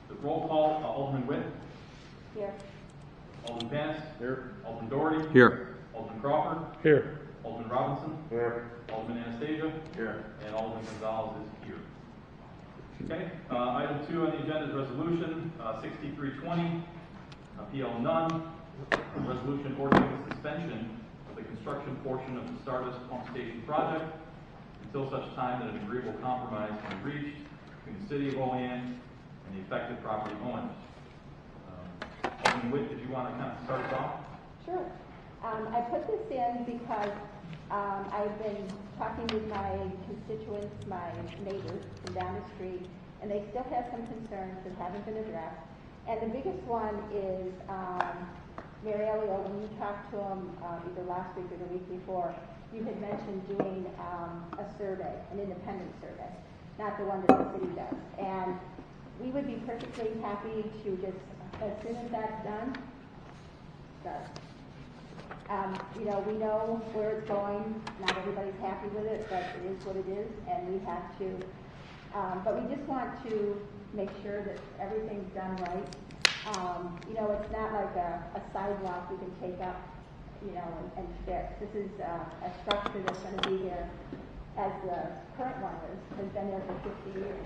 The roll call, Alderman Witt. Here. Alderman Vance. Here. Alderman Doherty. Here. Alderman Crawford. Here. Alderman Robinson. Here. Alderman Anastasia. Here. And Alderman Gonzalez is here. Okay, item 2 on the agenda is resolution 6320, PL none. Resolution ordering the suspension of the construction portion of the Stardust Pump Station Project until such time that an agreeable compromise can be reached between the City of Olean and the affected property owners. Alderman Witt, did you want to kind of start us off? Sure. I put this in because I've been talking with my constituents, my neighbors from down the street, and they still have some concerns that haven't been addressed. And the biggest one is Mary Elliott, when you talked to them either last week or the week before, you had mentioned doing a survey, an independent survey, not the one that the city does. And we would be perfectly happy to just, as soon as that's done, start. You know, we know where it's going. Not everybody's happy with it, but it is what it is, and we have to. But we just want to make sure that everything's done right. You know, it's not like a sidewalk we can take up, you know, and fix. This is a structure that's going to be here, as the current one has been there for 50 years.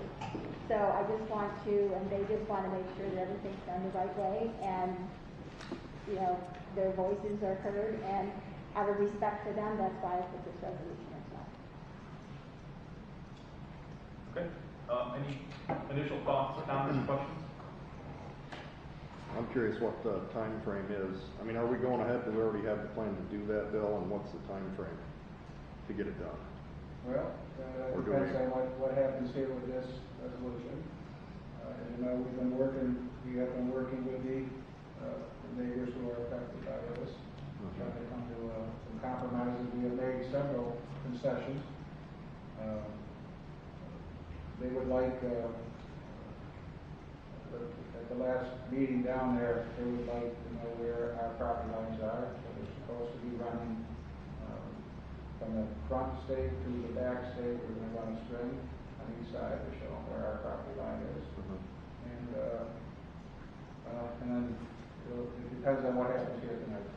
So I just want to, and they just want to make sure that everything's done the right way, and you know, their voices are heard, and out of respect for them, that's why I put this resolution as well. Okay. Any initial thoughts, comments, questions? I'm curious what the time frame is. I mean, are we going ahead? Do we already have the plan to do that, Bill? And what's the time frame to get it done? Well, it depends on what happens here with this resolution. As you know, we have been working with the neighbors who are affected by this, trying to come to some compromises. We have made several concessions. They would like, at the last meeting down there, they would like to know where our property lines are. So they're supposed to be running from the front stake to the back stake. We're going to run a string on each side to show them where our property line is. And then it depends on what happens here tonight.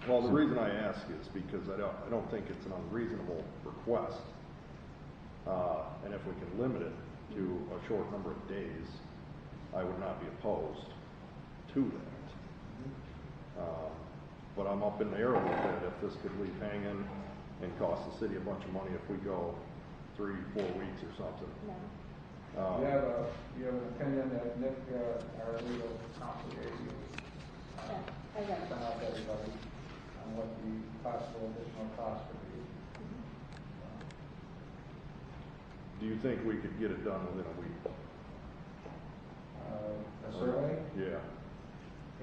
Well, the reason I ask is because I don't think it's an unreasonable request. And if we can limit it to a short number of days, I would not be opposed to that. But I'm up in the air a little bit if this could leave hanging and cost the city a bunch of money if we go 3-4 weeks or something. No. You have an opinion that Nick, our legal counsel, gave you. I got it. Sent out to everybody on what the possible additional cost would be. Do you think we could get it done within a week? A survey? Yeah.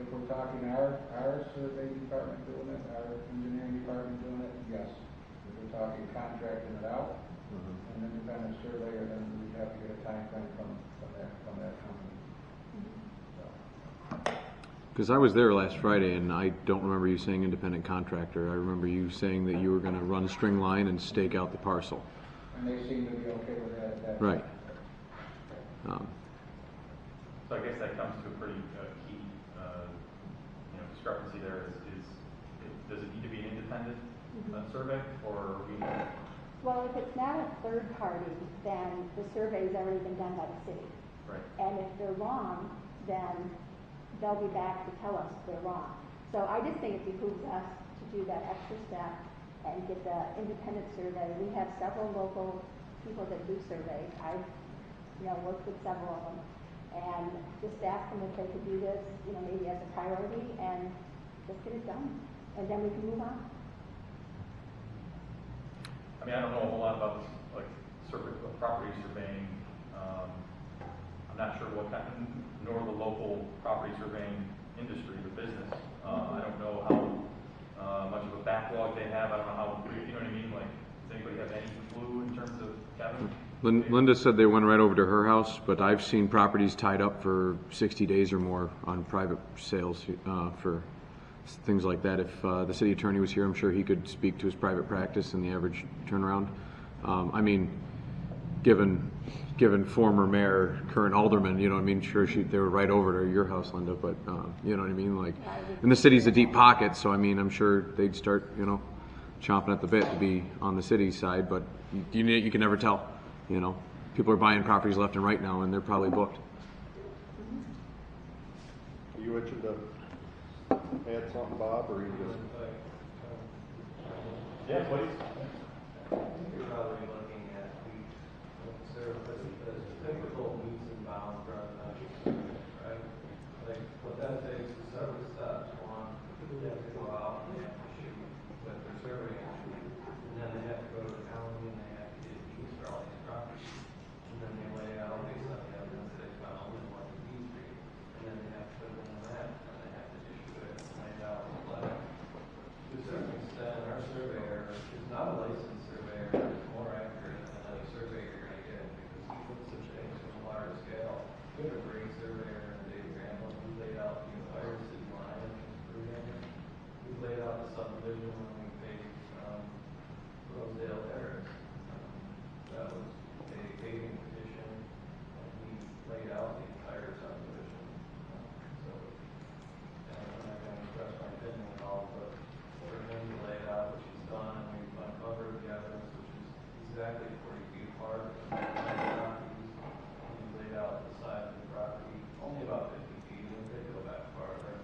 If we're talking our survey department doing it, our engineering department doing it, yes. If we're talking contracting it out, an independent surveyor, then we'd have to get a time frame from that company. Because I was there last Friday, and I don't remember you saying independent contractor. I remember you saying that you were going to run a string line and stake out the parcel. And they seem to be okay with that at that Right. So I guess that comes to a pretty key discrepancy there. Does it need to be an independent survey, or we? Well, if it's not a third party, then the survey's already been done by the city. Right. And if they're wrong, then they'll be back to tell us they're wrong. So I just think it behooves us to do that extra step and get the independent survey. We have several local people that do surveys. I've worked with several of them, and just ask them if they could do this, maybe as a priority, and just get it done, and then we can move on. I mean, I don't know a whole lot about like property surveying. I'm not sure what kind, nor the local property surveying industry, the business. I don't know how much of a backlog they have. I don't know how, you know what I mean? Like, does anybody have any clue in terms of Kevin? Linda said they went right over to her house, but I've seen properties tied up for 60 days or more on private sales for things like that. If the city attorney was here, I'm sure he could speak to his private practice and the average turnaround. I mean, given former mayor, current alderman, you know what I mean? Sure, they were right over to your house, Linda, but, you know what I mean? Like, and the city's a deep pocket, so I mean, I'm sure they'd start, you know, chomping at the bit to be on the city side, but you can never tell, you know? People are buying properties left and right now, and they're probably booked. Are you itching to add something, Bob, or you just? Yeah, please. You're probably looking at weeks of service, the typical meets and bounds rather than service, right? Like, what that takes is several steps. One, they have to go out and they have to shoot with their survey entry, and then they have to go to the county and they have to get deeds for all these properties. And then they lay out based on the evidence they found and what the deeds read, and then they have to put it in the map, and they have to issue it and lay it out in the letter. To a certain extent, our surveyor is not a licensed surveyor, it's more accurate than any surveyor you're going to get because he puts such things on a large scale. We have a great surveyor in AGREEABLE, he laid out the entire city line in Virginia. We laid out the subdivision when we paved Rosedale Terrace. That was a paving petition, and he laid out the entire subdivision. I'm not going to express my opinion at all, but for him to lay it out, which he's done, and we've uncovered the evidence, which is exactly 40 feet apart from the properties. He laid out the size of the property, only about 50 feet, and they go back farther.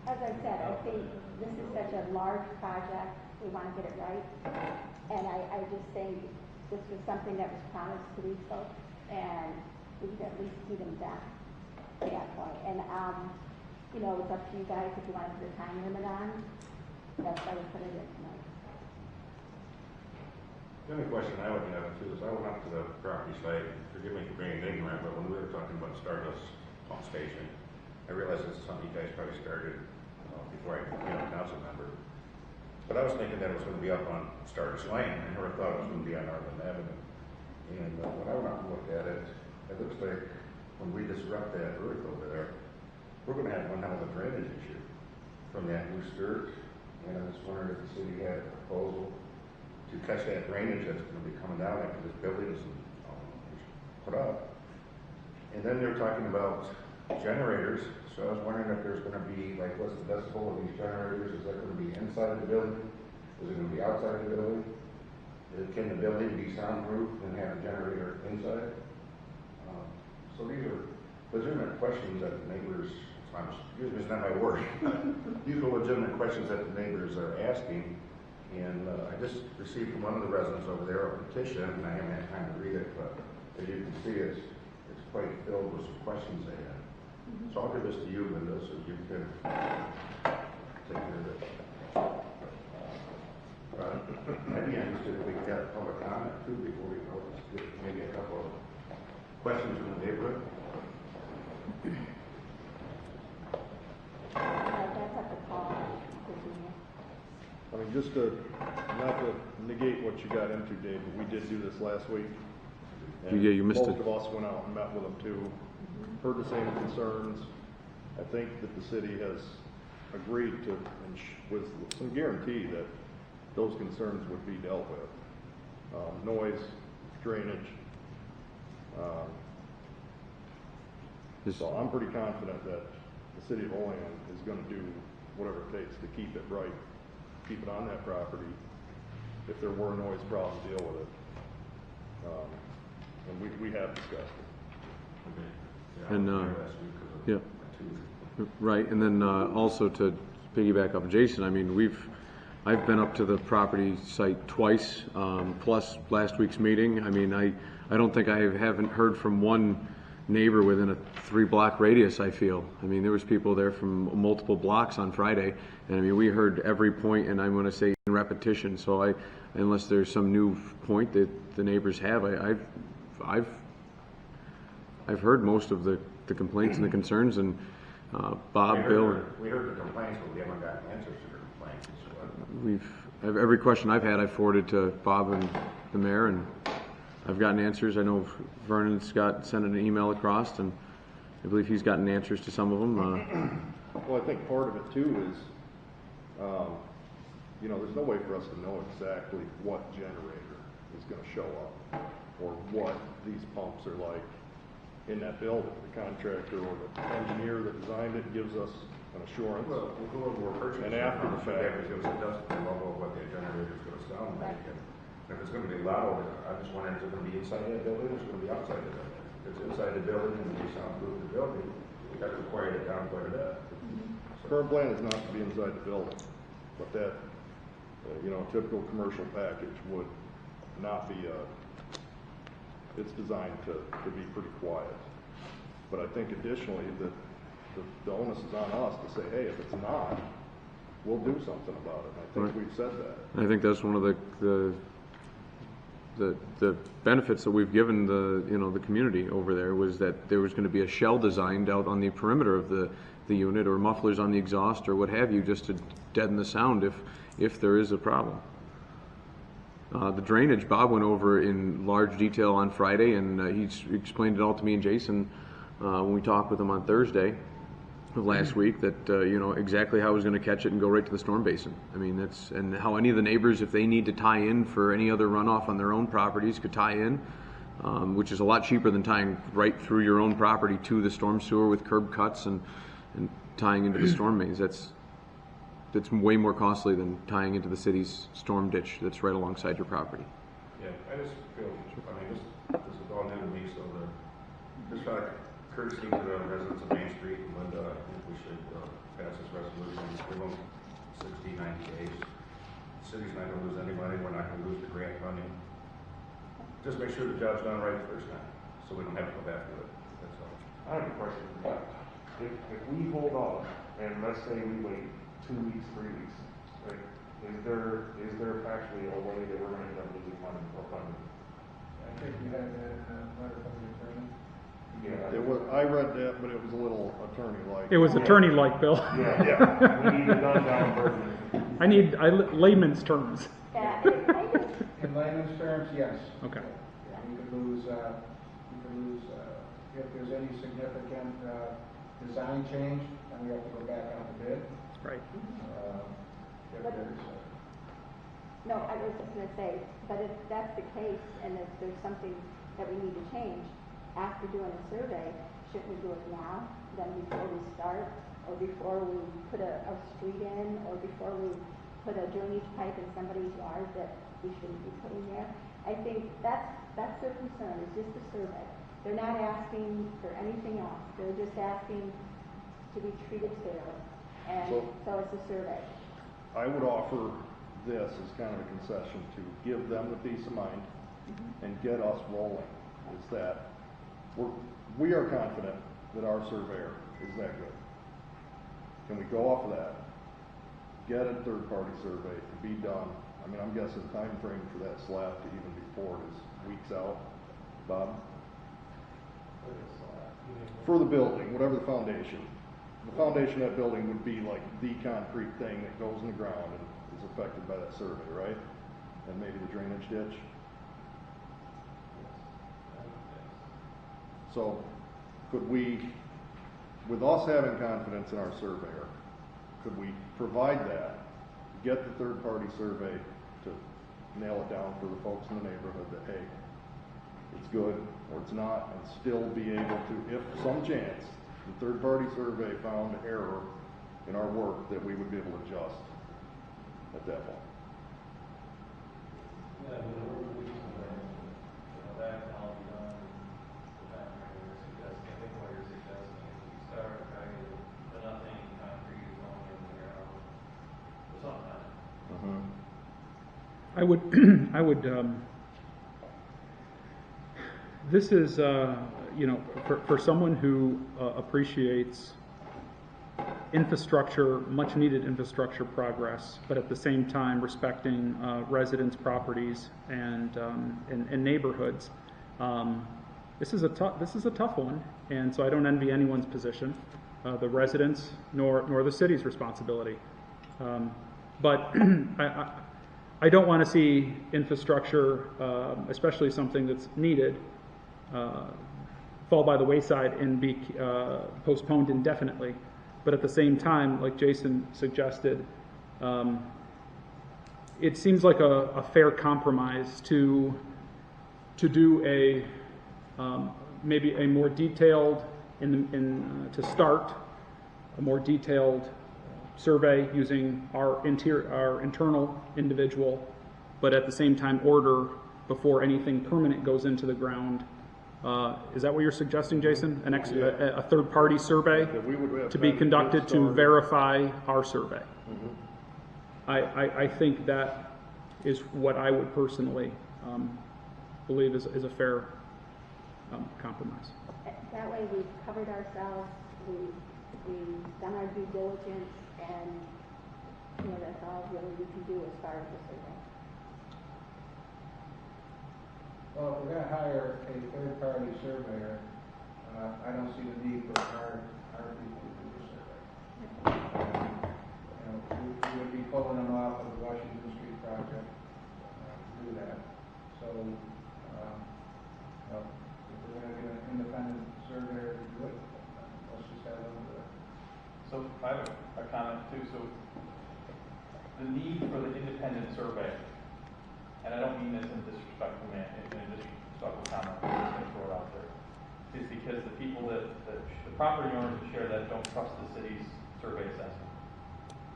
As I said, I think this is such a large project, we want to get it right. And I just think this was something that was promised to these folks, and we could at least see them done at that point. And, you know, it's up to you guys if you want to put a time limit on. That's why we put it in tonight. The only question I would have too is I went up to the property site, forgive me for being ignorant, but when we were talking about Stardust Pump Station, I realized this is something you guys probably started before I became a council member. But I was thinking that it was going to be up on Stardust Lane. I never thought it was going to be on Alderman Avenue. And when I went out and looked at it, it looks like when we disrupt that earth over there, we're going to have one hell of a drainage issue from that loose dirt. And I was wondering if the city had a proposal to catch that drainage that's going to be coming down after this building is put up. And then they're talking about generators. So I was wondering if there's going to be, like, what's the decibel of these generators? Is that going to be inside the building? Is it going to be outside the building? Can the building be soundproof and have a generator inside? So these are legitimate questions that the neighbors, excuse me, it's not my word. These are legitimate questions that the neighbors are asking. And I just received from one of the residents over there a petition, and I haven't had time to read it, but as you can see, it's quite filled with some questions they have. So I'll give this to you, Linda, so you can take care of it. I'd be interested if we could have public comment too before we go. Just maybe a couple of questions from the neighborhood. That's up to Paul. I mean, just not to negate what you got into, Dave, but we did do this last week. And Yeah, you missed most it. of us went out and met with them too, heard the same concerns. I think that the city has agreed to, with some guarantee that those concerns would be dealt with. Noise, drainage. So I'm pretty confident that the City of Olean is going to do whatever it takes to keep it right, keep it on that property. If there were noise problems, deal with it. And we have discussed it. Okay. And, I was there last week 'cause of yeah. my tooth. Right, and then also to piggyback up Jason, I mean, I've been up to the property site twice, plus last week's meeting. I mean, I don't think I haven't heard from one neighbor within a 3-block radius, I feel. I mean, there was people there from multiple blocks on Friday, and I mean, we heard every point, and I'm going to say in repetition, so unless there's some new point that the neighbors have, I've heard most of the complaints and the concerns, and Bob, Bill. We heard the complaints, but we haven't gotten answers to the complaints. Every question I've had, I've forwarded to Bob and the mayor, and I've gotten answers. I know Vernon's sent an email across, and I believe he's gotten answers to some of them. Well, I think part of it too is, you know, there's no way for us to know exactly what generator is gonna show up, or what these pumps are like in that building. The contractor or the engineer that designed it gives us an assurance. Well, whoever we're purchasing. And after the fact. They have to give us a decimal level of what the generator's gonna sound like. And if it's gonna be loud, I just wonder if it's gonna be inside that building, or it's gonna be outside the building. If it's inside the building and we soundproof the building, we got to quiet it down quite a bit. Current plan is not to be inside the building, but that, you know, typical commercial package would not be it's designed to be pretty quiet. But I think additionally that the onus is on us to say, hey, if it's not, we'll do something about it. And I think Right. we've said that. I think that's one of the benefits that we've given the community over there was that there was going to be a shell designed out on the perimeter of the unit, or mufflers on the exhaust, or what have you, just to deaden the sound if there is a problem. The drainage, Bob went over in large detail on Friday, and he explained it all to me and Jason when we talked with him on Thursday of last week, that exactly how he was going to catch it and go right to the storm basin. I mean, and how any of the neighbors, if they need to tie in for any other runoff on their own properties, could tie in, which is a lot cheaper than tying right through your own property to the storm sewer with curb cuts and tying into the storm mains. That's way more costly than tying into the city's storm ditch that's right alongside your property. Yeah, I just feel, this is all new to me, so just out of courtesy to the residents of Main Street, Linda, I think we should pass this resolution, give them 60, 90 days. The city's not gonna lose any money, we're not gonna lose the grant funding. Just make sure the job's done right the first time, so we don't have to go back to it, that's all. I have a question for that. If we hold off, and let's say we wait 2 weeks, 3 weeks, like, is there actually a way that we're going to end up losing money or funding? I think you had that letter from the attorney. Yeah. I read that, but it was a little attorney-like. It was attorney-like, Bill. Yeah. We need a done down version. I need layman's terms. Yeah, it kind of, In layman's terms, yes. Okay. You could lose, if there's any significant design change, then we have to go back out to bid. Right. If But- there's, no, I was just gonna say, but if that's the case, and if there's something that we need to change after doing a survey, shouldn't we do it now, then before we start, or before we put a street in, or before we put a drainage pipe in somebody's yard that we shouldn't be putting there? I think that's their concern, is just the survey. They're not asking for anything else, they're just asking to be treated fairly, and so it's a survey. I would offer this as kind of a concession to give them the peace of mind and get us rolling, is that we are confident that our surveyor is that good. Can we go off of that? Get a third-party survey to be done. I mean, I'm guessing the time frame for that slab to even be poured is weeks out. Bob? For the building, whatever the foundation. The foundation of that building would be like the concrete thing that goes in the ground and is affected by that survey, right? And maybe the drainage ditch. So could we, with us having confidence in our surveyor, could we provide that, get the third-party survey to nail it down for the folks in the neighborhood that, hey, it's good or it's not, and still be able to, if some chance, the third-party survey found error in our work, that we would be able to adjust at that point. Yeah, but we're that can all be done with that you're suggesting. I think what you're suggesting is you start, right, but nothing concrete is going in the ground for some time. I would, this is, for someone who appreciates infrastructure, much needed infrastructure progress, but at the same time respecting residents' properties and neighborhoods. This is a tough one, and so I don't envy anyone's position, the residents nor the city's responsibility. But I don't want to see infrastructure, especially something that's needed, fall by the wayside and be postponed indefinitely. But at the same time, like Jason suggested, it seems like a fair compromise to do a maybe a more detailed to start a more detailed survey using our internal individual, but at the same time order before anything permanent goes into the ground. Is that what you're suggesting, Jason? A third-party survey to be conducted to verify our survey? I think that is what I would personally believe is a fair compromise. That way we've covered ourselves, we've done our due diligence, and that's all really we can do as far as the survey. Well, if we're gonna hire a third-party surveyor, I don't see the need for our people to do the survey. We would be pulling them off of the Washington Street project to do that. So, if we're gonna get an independent surveyor to do it, let's just have them do it. So I have a comment too. So the need for the independent survey, and I don't mean this in a disrespectful manner, in a disrespectful comment, I'm just going to throw it out there, is because the people the property owners that share that don't trust the city's survey assessment.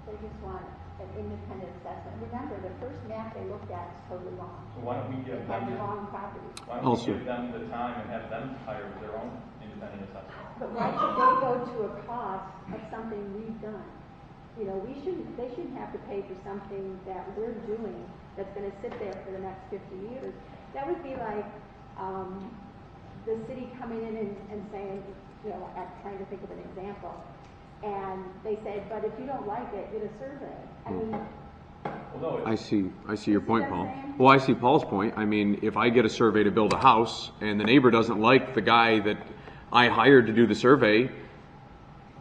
They just want an independent assessment. Remember, the first map they looked at is totally wrong. So why don't we give They had them the wrong property. why don't we give them the time and have them hire their own independent assessment? But why should they go to a cost of something we've done? They shouldn't have to pay for something that we're doing that's going to sit there for the next 50 years. That would be like the city coming in and saying, I'm trying to think of an example, and they say, but if you don't like it, get a survey. I mean, well, no, I see your point, Paul. saying? Well, I see Paul's point. I mean, if I get a survey to build a house and the neighbor doesn't like the guy that I hired to do the survey,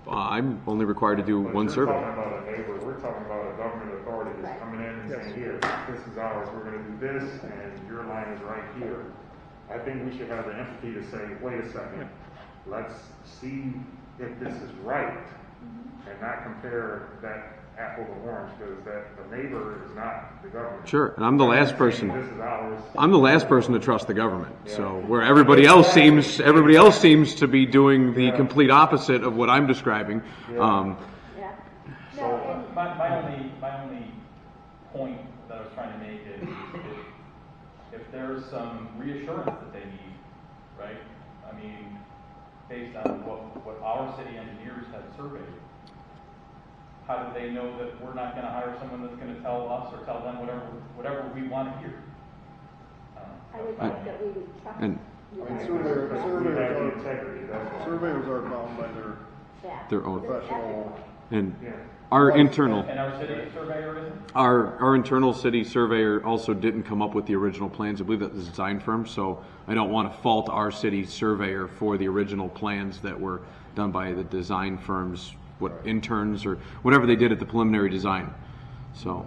I'm only required to do one survey. We're talking about a neighbor, we're talking about a government authority that's coming in and saying, here, this is ours, we're gonna do this, and your line is right here. I think we should have the empathy to say, wait a second, let's see if this is right, and not compare that apple to orange, because the neighbor is not the government. Sure, and I'm the last person. This is ours. I'm the last person to trust the government. So where everybody else seems to be doing the complete opposite of what I'm describing. yeah. So my only point that I was trying to make is if there's some reassurance that they need, right? I mean, based on what our city engineers have surveyed, how do they know that we're not going to hire someone that's going to tell us or tell them whatever we want to hear? I would think that we would trust And you. Surveyors are bound by their own professional. and our internal. And our city surveyor isn't? Our internal city surveyor also didn't come up with the original plans. I believe that was a design firm, so I don't want to fault our city surveyor for the original plans that were done by the design firms, interns or whatever they did at the preliminary design. So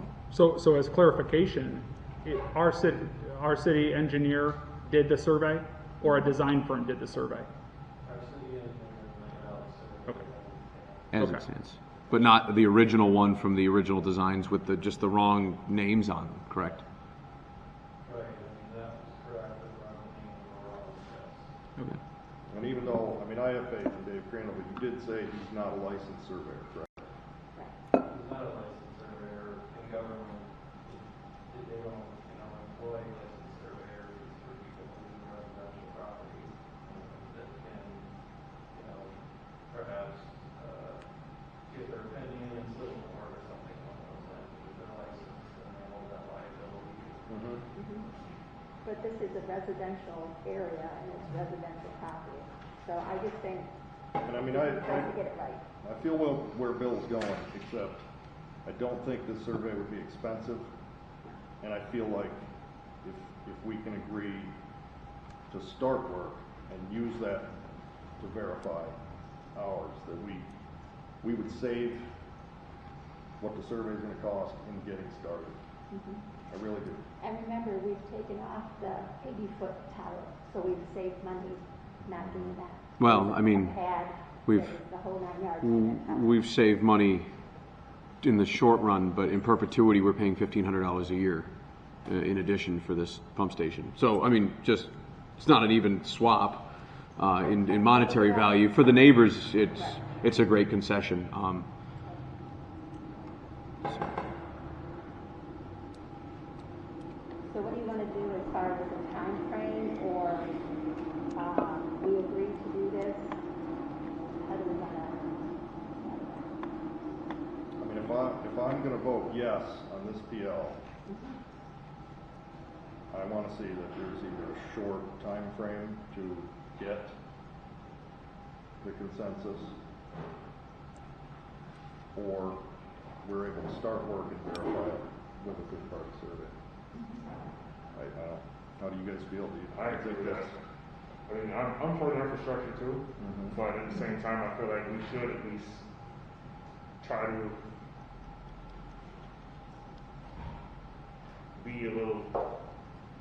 as clarification, our city engineer did the survey, or a design firm did the survey? Our city engineer, Okay. as it stands, but not the original one from the original designs with just the wrong names on them, correct? right, and that was correct, but wrong name or wrong address. Okay. And even though, I have faith in Dave Crandall, but you did say he's not a licensed surveyor, correct? He's not a licensed surveyor in government. They don't, employ licensed surveyors for people who do residential properties that can, perhaps give their opinion in civil court or something along those lines. If they're licensed, then they hold that liability. But this is a residential area and it's residential property. So I just think And we have to get it right. I feel where Bill's going, except I don't think this survey would be expensive. And I feel like if we can agree to start work and use that to verify ours, that we would save what the survey is going to cost in getting started. I really do. And remember, we've taken off the 80-foot tower, so we've saved money not doing that. Well, I mean, Pad, we've the whole 9 yards. we've saved money in the short run, but in perpetuity, we're paying $1,500 a year in addition for this pump station. So, I mean, just, it's not an even swap in monetary value. For the neighbors, it's a great concession. So what do you want to do as far as a time frame, or we agree to do this? How do we want to? I mean, if I'm gonna vote yes on this PL, I wanna see that there's either a short time frame to get the consensus, or we're able to start work and verify it with a third-party survey. I don't, how do you guys feel? I agree with that. I mean, I'm for the infrastructure too, but at the same time, I feel like we should at least try to be a little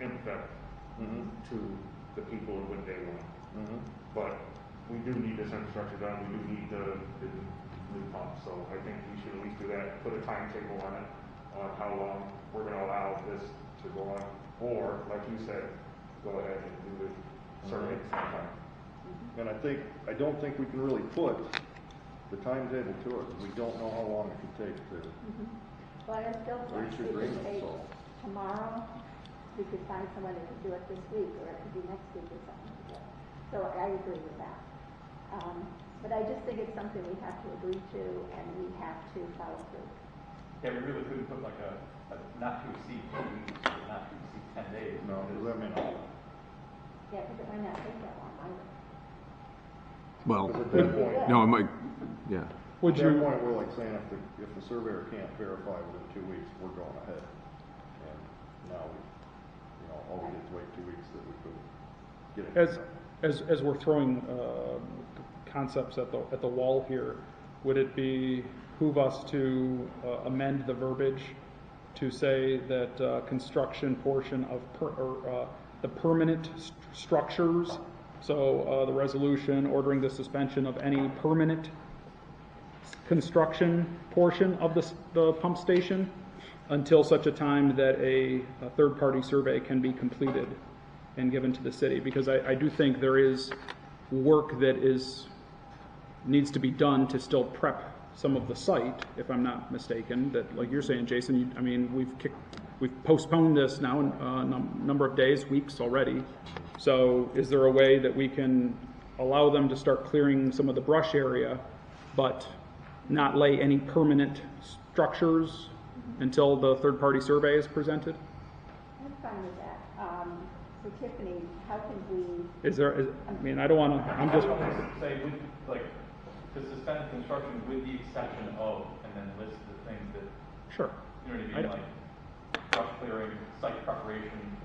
empathetic to the people and what they want. But we do need this infrastructure done. We do need the new pump. So I think we should at least do that. Put a timetable on it, on how long we're going to allow this to go on, or like you said, go ahead and do the survey at the same time. And I don't think we can really put the timetable to it. We don't know how long it could take to Well, I still think reach it could agreement. take So tomorrow. We could find someone that could do it this week, or it could be next week or something. So I agree with that. But I just think it's something we have to agree to, and we have to follow through. Yeah, we really couldn't put like a not to exceed 2 weeks or not to exceed 10 days. no, because that may not. Yeah, because it might not take that long either. Well, Because at that point, no, it might, yeah. Would at that you, point, we're like saying if the surveyor can't verify within 2 weeks, we're going ahead. And now all we did is wait 2 weeks that we could get it. as we're throwing concepts at the wall here, would it behoove us to amend the verbiage to say that construction portion of the permanent structures, so the resolution ordering the suspension of any permanent construction portion of the pump station until such a time that a third-party survey can be completed and given to the city? Because I do think there is work that needs to be done to still prep some of the site, if I'm not mistaken, that, like you're saying, Jason, I mean, we've postponed this now a number of days, weeks already. So is there a way that we can allow them to start clearing some of the brush area, but not lay any permanent structures until the third-party survey is presented? I'm fine with that. So Tiffany, how can we? I mean, I don't want to, I'm just. Say, to suspend construction with the exception of, and then list the things that, Sure. you know what I mean, like brush clearing, site preparation,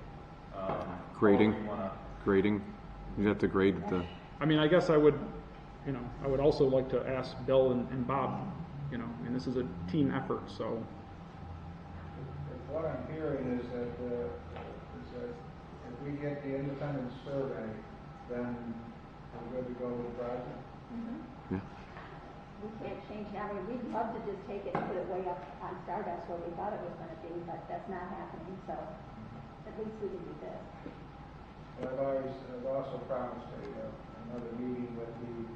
Grading. however you wanna. Grading. You have to grade the. I mean, I guess I would also like to ask Bill and Bob, I mean, this is a team effort, so. What I'm hearing is that if we get the independent survey, then we're good to go with the project. Yeah. We can't change now. I mean, we'd love to just take it and put it way up on Stardust where we thought it was going to be, but that's not happening. So at least we can do this. But I've also promised another meeting with the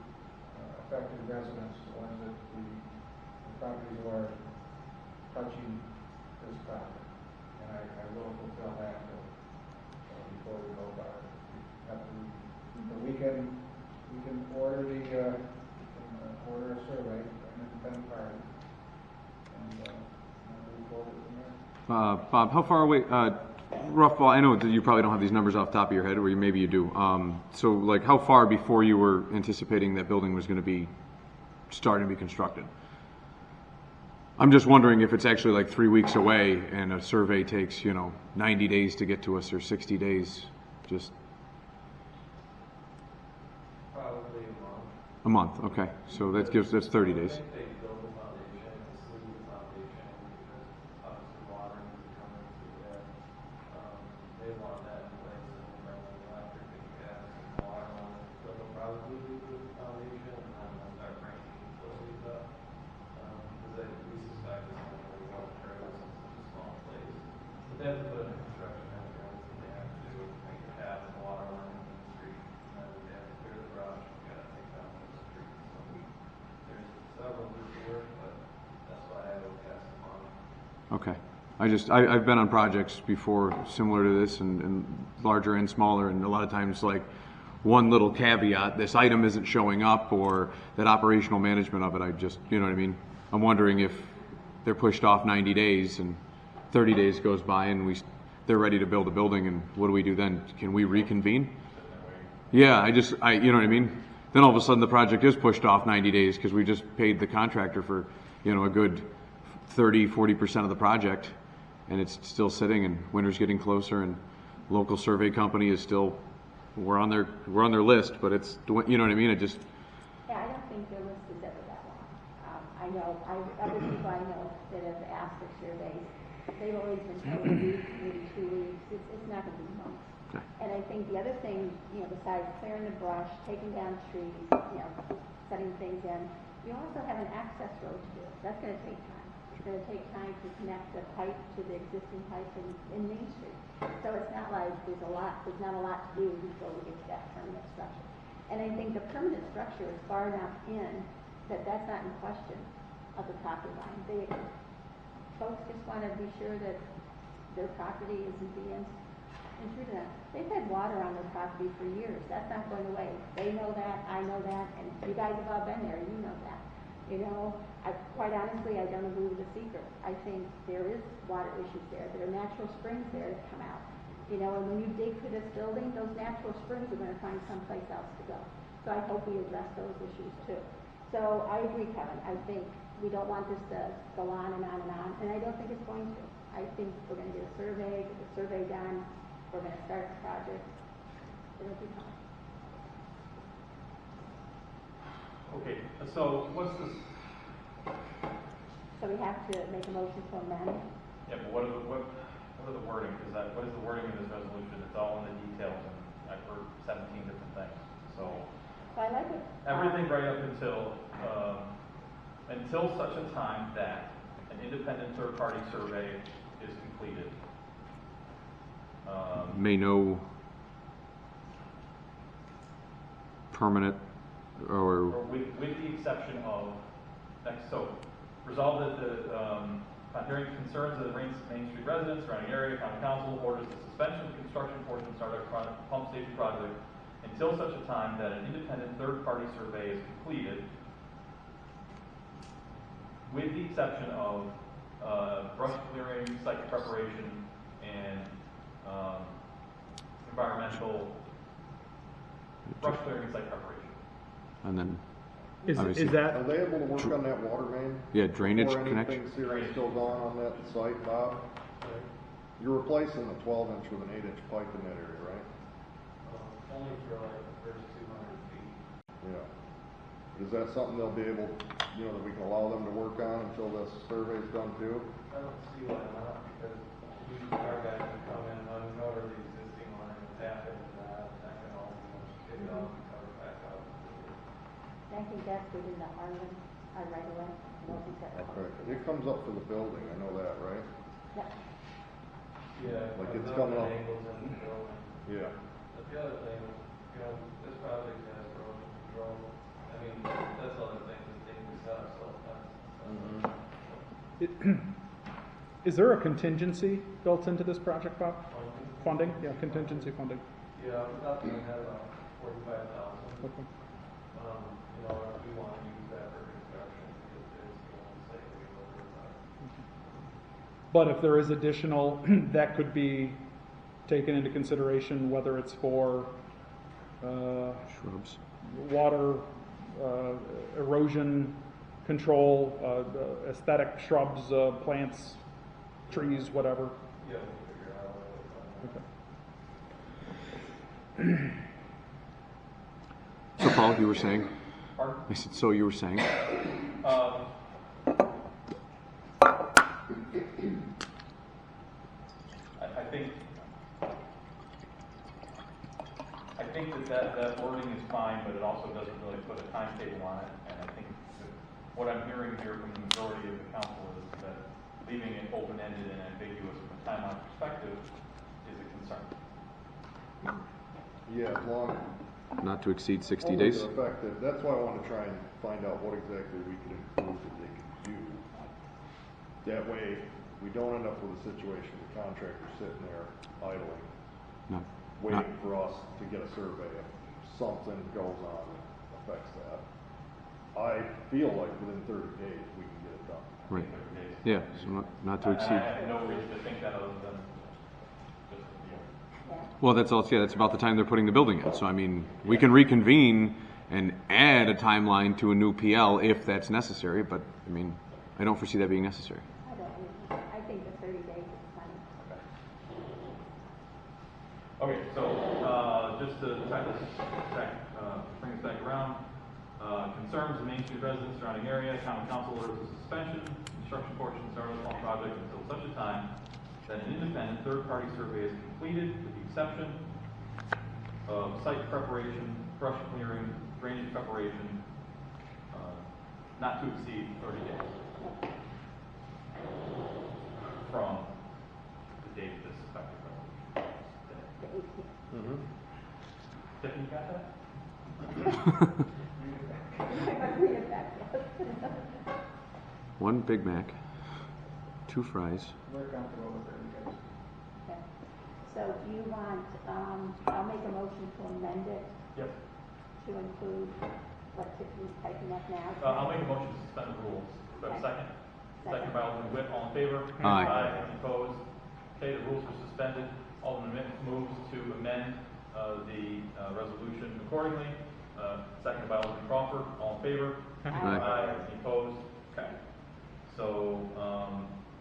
affected residents, the ones that the properties who are touching this property. And I will fulfill that before we go about it. But we can order order a survey from an independent party and move forward from there. Bob, how far away, rough ball, I know that you probably don't have these numbers off the top of your head, or maybe you do. So like how far before you were anticipating that building was going to be starting to be constructed? I'm just wondering if it's actually like 3 weeks away and a survey takes, 90 days to get to us or 60 days, just Probably a month. a month, okay. So that's 30 days. I think they build the foundation, the sleeve foundation, because obviously water needs to come into there. They want that in place, and then bring the electric and gas and water on it. So they'll probably do the foundation, and then they'll start bringing utilities up. Because we suspect it's they have to put in a construction entrance, and they have to make a path and water line in the street, and then they have to clear the brush, we gotta take down the street. So there's several groups here, but that's why I would pass them on. Okay. I've been on projects before similar to this and larger and smaller, and a lot of times like one little caveat, this item isn't showing up, or that operational management of it, I just, you know what I mean? I'm wondering if they're pushed off 90 days and 30 days goes by and they're ready to build a building, and what do we do then? Can we reconvene? Yeah, you know what I mean? Then all of a sudden the project is pushed off 90 days because we just paid the contractor for, you know, a good 30-40% of the project, and it's still sitting, and winter's getting closer, and local survey company is still, we're on their list, but it's, you know what I mean? It just. Yeah, I don't think their list is ever that long. I know, other people I know that have asked for surveys, they've always been told a week, maybe 2 weeks. It's not going to be months. Okay. And I think the other thing, you know, besides clearing the brush, taking down trees, you know, setting things in, you also have an access road to do. That's going to take time. It's going to take time to connect the pipe to the existing pipe in Main Street. So it's not like there's not a lot to do before we get to that permanent structure. And I think the permanent structure is far enough in that that's not in question of the property line. Folks just want to be sure that their property isn't being intruded on. They've had water on their property for years. That's not going away. They know that, I know that, and you guys have all been there, you know that. You know, quite honestly, I don't agree with the secret. I think there is water issues there. There are natural springs there that come out. You know, and when you dig through this building, those natural springs are going to find someplace else to go. So I hope we address those issues too. So I agree, Kevin. I think we don't want this to go on and on and on, and I don't think it's going to. I think we're going to get the survey done. We're going to start the project. It'll be fine. Okay, so what's this? So we have to make a motion to amend. Yeah, but what are the wording? Because what is the wording of this resolution? It's all in the details, and I've heard 17 different things. So I like it. Everything right up until such a time that an independent third-party survey is completed. May no permanent or with the exception of next. So resolve that upon hearing concerns of the Main Street residents, surrounding area, county council orders the suspension of construction portion of Stardust Pump Station Project until such a time that an independent third-party survey is completed, with the exception of brush clearing, site preparation, and environmental brush clearing, site preparation. and then Is obviously- that, Are they able to work on that water main? Yeah, drainage Before connection. anything serious goes on that site, Bob? You're replacing a 12-inch with an 8-inch pipe in that area, right? Only for like the first 200 feet. Yeah. Is that something they'll be able, you know, that we can allow them to work on until this survey's done too? I don't see why not, because our guys can come in and uncover the existing line and tap into that, and that can all be kicked off and covered back up. I think that's within the Arlen, right away. I don't think that. Okay. It comes up to the building, I know that, right? Yep. Yeah. Like it's comes coming at up. angles in the building. Yeah. But the other thing is, you know, this project has erosion control. I mean, that's all the things that take this up, so that's. is there a contingency built into this project, Bob? Funding? Yeah, contingency funding. Yeah, I'm not gonna have about 45,000. Okay. You know, if we want to use that for construction, it's the only site we look at. But if there is additional, that could be taken into consideration, whether it's for Shrubs. water, erosion control, aesthetic shrubs, plants, trees, whatever. Yeah, we'll figure out a way to fund Okay. So Paul, you were saying? Pardon? I said, so you were saying? I think that wording is fine, but it also doesn't really put a timetable on it. And I think that what I'm hearing here from the majority of the council is that the leaving it open-ended and ambiguous from a timeline perspective is a concern. Yeah, as long. Not to exceed 60 only days. the fact that, that's why I want to try and find out what exactly we can improve that they can do. That way, we don't end up with a situation where the contractor's sitting there idling, waiting for us to get a survey if something goes on that affects that. I feel like within 30 days we can get it done. Right. Yeah, so not to exceed. I have no reason to think that other than just, Well, that's all. Yeah, that's about the time they're putting the building in. So I mean, we can reconvene and add a timeline to a new PL if that's necessary. But I mean, I don't foresee that being necessary. I think the 30 days is plenty. Okay, so just to tie this back, bring this back around, concerns of Main Street residents surrounding area, common council orders a suspension, construction portion of the Stardust Pump Project until such a time that an independent third-party survey is completed, with the exception of site preparation, brush clearing, drainage preparation, not to exceed 30 days from the date of this effective resolution. The 18th. Tiffany, got that? Read it back, yes. 1 Big Mac, 2 fries. We're comfortable with it, you guys. Okay. So do you want, I'll make a motion to amend it Yep. to include what Tiffany's typing up now. I'll make a motion to suspend the rules. Do I have a second? Second by Alderman Witt. All in favor? Aye. Any opposed? Okay, the rules are suspended. Alderman Witt moves to amend the resolution accordingly. Second by Alderman Crawford. All in favor? Aye. Any opposed? Okay. So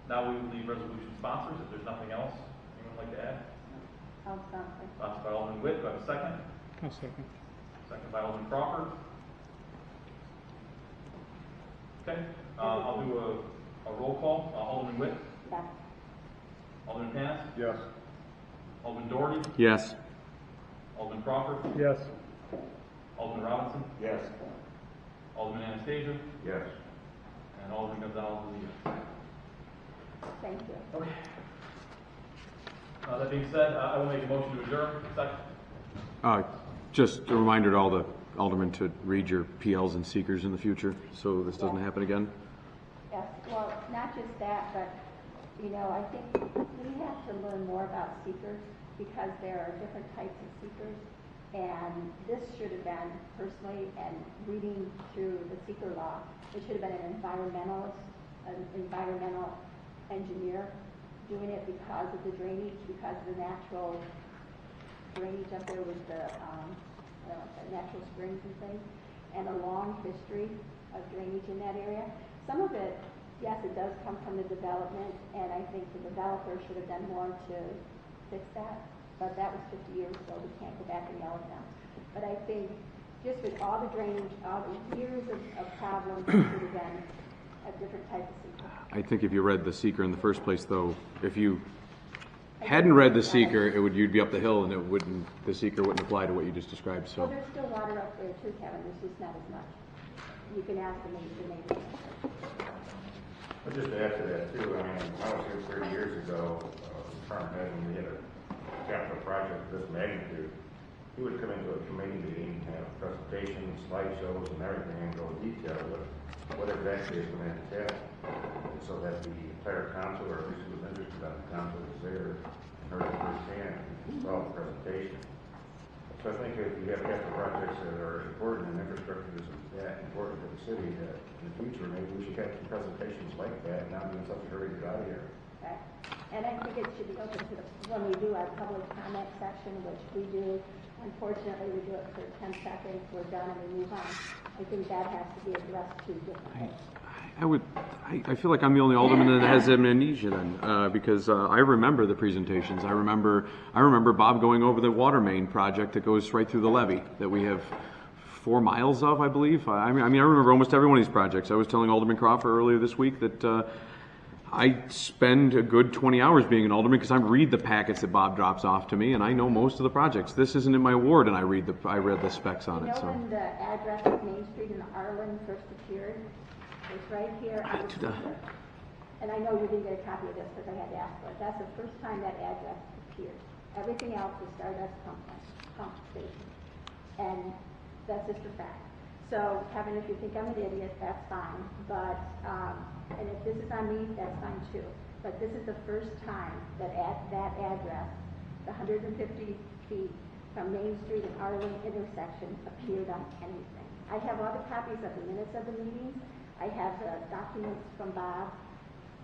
now we will leave resolution sponsors. If there's nothing else anyone would like to add? I'll sponsor. Sponsored by Alderman Witt. Do I have a second? I'll second. Second by Alderman Crawford. Okay, I'll do a roll call. Alderman Witt, Yes. Alderman Panis, Yes. Alderman Doherty, Yes. Alderman Crawford, Yes. Alderman Robinson, Yes. Alderman Anastasia, Yes. and Alderman Gonzalez is a yes. Thank you. Okay. That being said, I will make a motion to adjourn. Second. Just a reminder to all the aldermen to read your PLs and seekers in the future, so this doesn't happen again. Yes, well, not just that, but, you know, I think we have to learn more about seekers because there are different types of seekers. And this should have been, personally, and reading through the seeker law, it should have been an environmental engineer doing it because of the drainage, because of the natural drainage up there with the natural springs and things, and a long history of drainage in that area. Some of it, yes, it does come from the development, and I think the developer should have done more to fix that, but that was 50 years ago. We can't go back and yell at them. But I think just with all the drainage, all the years of problems, it should have been a different type of seeker. I think if you read the seeker in the first place, though, if you hadn't read the seeker, you'd be up the hill, and the seeker wouldn't apply to what you just described. Well, So, there's still water up there too, Kevin. There's just not as much. You can ask the neighbors. But just to add to that too, I mean, I was here 30 years ago, department head, when we had a capital project of this magnitude. He would come into a committee meeting, have presentations, slideshows, and everything, and go in detail with what exactly is going to entail, so that the entire council, or at least who was interested in the council, was there and heard it firsthand and saw the presentation. So I think if you have capital projects that are important and infrastructure is that important to the city, that in the future maybe we should have some presentations like that, and not be in such a hurry to get out of here. Okay. And I think it should be open to when we do our public comment section, which we do. Unfortunately, we do it for 10 seconds, we're done, and we move on. I think that has to be addressed too differently. I feel like I'm the only alderman that has amnesia then, because I remember the presentations. I remember Bob going over the water main project that goes right through the levee that we have 4 miles of, I believe. I remember almost every one of these projects. I was telling Alderman Crawford earlier this week that I spend a good 20 hours being an alderman because I read the packets that Bob drops off to me, and I know most of the projects. This isn't in my ward, and I read the specs on it. So. When the address of Main Street in Arlen first appeared? It's right here. and I know you didn't get a copy of this because I had to ask for it, that's the first time that address appeared. Everything else is Stardust Pump Station. And that's just a fact. So, Kevin, if you think I'm an idiot, that's fine. But, and if this is on me, that's fine too. But this is the first time that that address, the 150 feet from Main Street and Arlen intersection, appeared on anything. I have all the copies of the minutes of the meetings. I have the documents from Bob.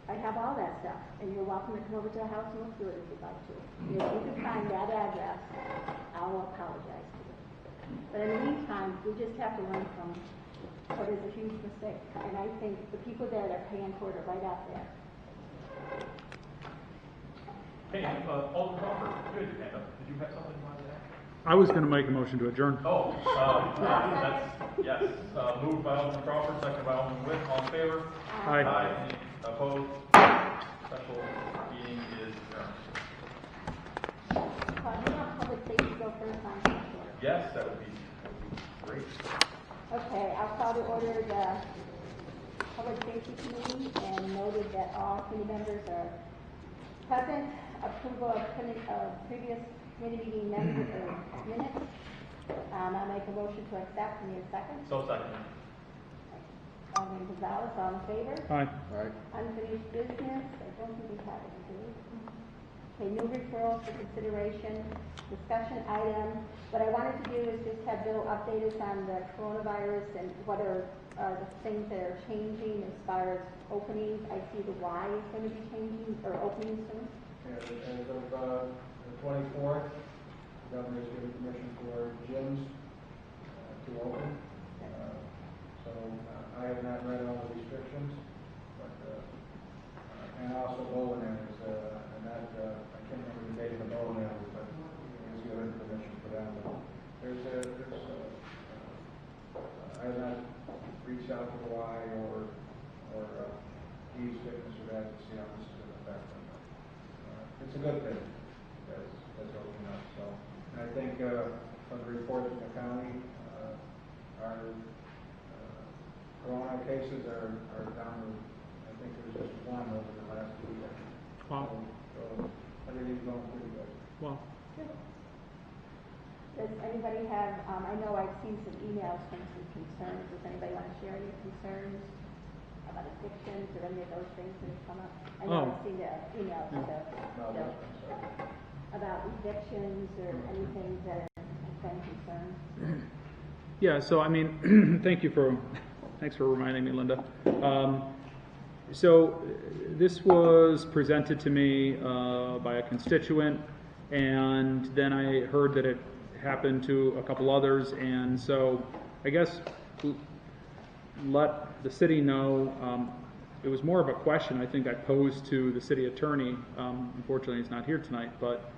I have all that stuff, and you're welcome to come over to the house and look through it if you'd like to. And if you can find that address, I'll apologize to you. But in the meantime, we just have to learn from what is a huge mistake. And I think the people there that are paying for it are right out there. Hey, Alderman Crawford, good. Did you have something you wanted to add? I was going to make a motion to adjourn. Oh, yes. Moved by Alderman Crawford, second by Alderman Witt. All in favor? Aye. Any opposed? Special meeting is adjourned. You want public safety go first on this one? Yes, that would be great. Okay, I'll call to order the Public Safety Committee and noted that all committee members are present. Approval of previous committee meeting minutes. I'll make a motion to accept. Need a second? So second. Alderman Gonzalez, all in favor? Aye. All right. Unfinished business, I don't think we have any, do we? Okay, new referrals for consideration, discussion item. What I wanted to do is just have Bill update us on the coronavirus and what are the things that are changing as far as openings. I see the Y is going to be changing, or opening soon. As of the 24th, the governor has given permission for gyms to open. So I have not read all the restrictions, but and also bowling is not. I can't remember the date of the bowling alley, but he's given permission for that. I have not reached out to the Y or Ease Fitness or that to see how this is going to affect them. It's a good thing that's opening up. So and I think from the reports from the county, our corona cases are down to, I think there's just one over the last week. Wow. So everything's going pretty good. Wow. Does anybody have, I know I've seen some emails from some concerns. Does anybody want to share any concerns about addictions or any of those things that have come up? I know I've seen the emails about evictions or anything that have been concerns. Yeah, so I mean, thanks for reminding me, Linda. So this was presented to me by a constituent, and then I heard that it happened to a couple others, and so I guess let the city know. It was more of a question I think I posed to the city attorney. Unfortunately, he's not here tonight, but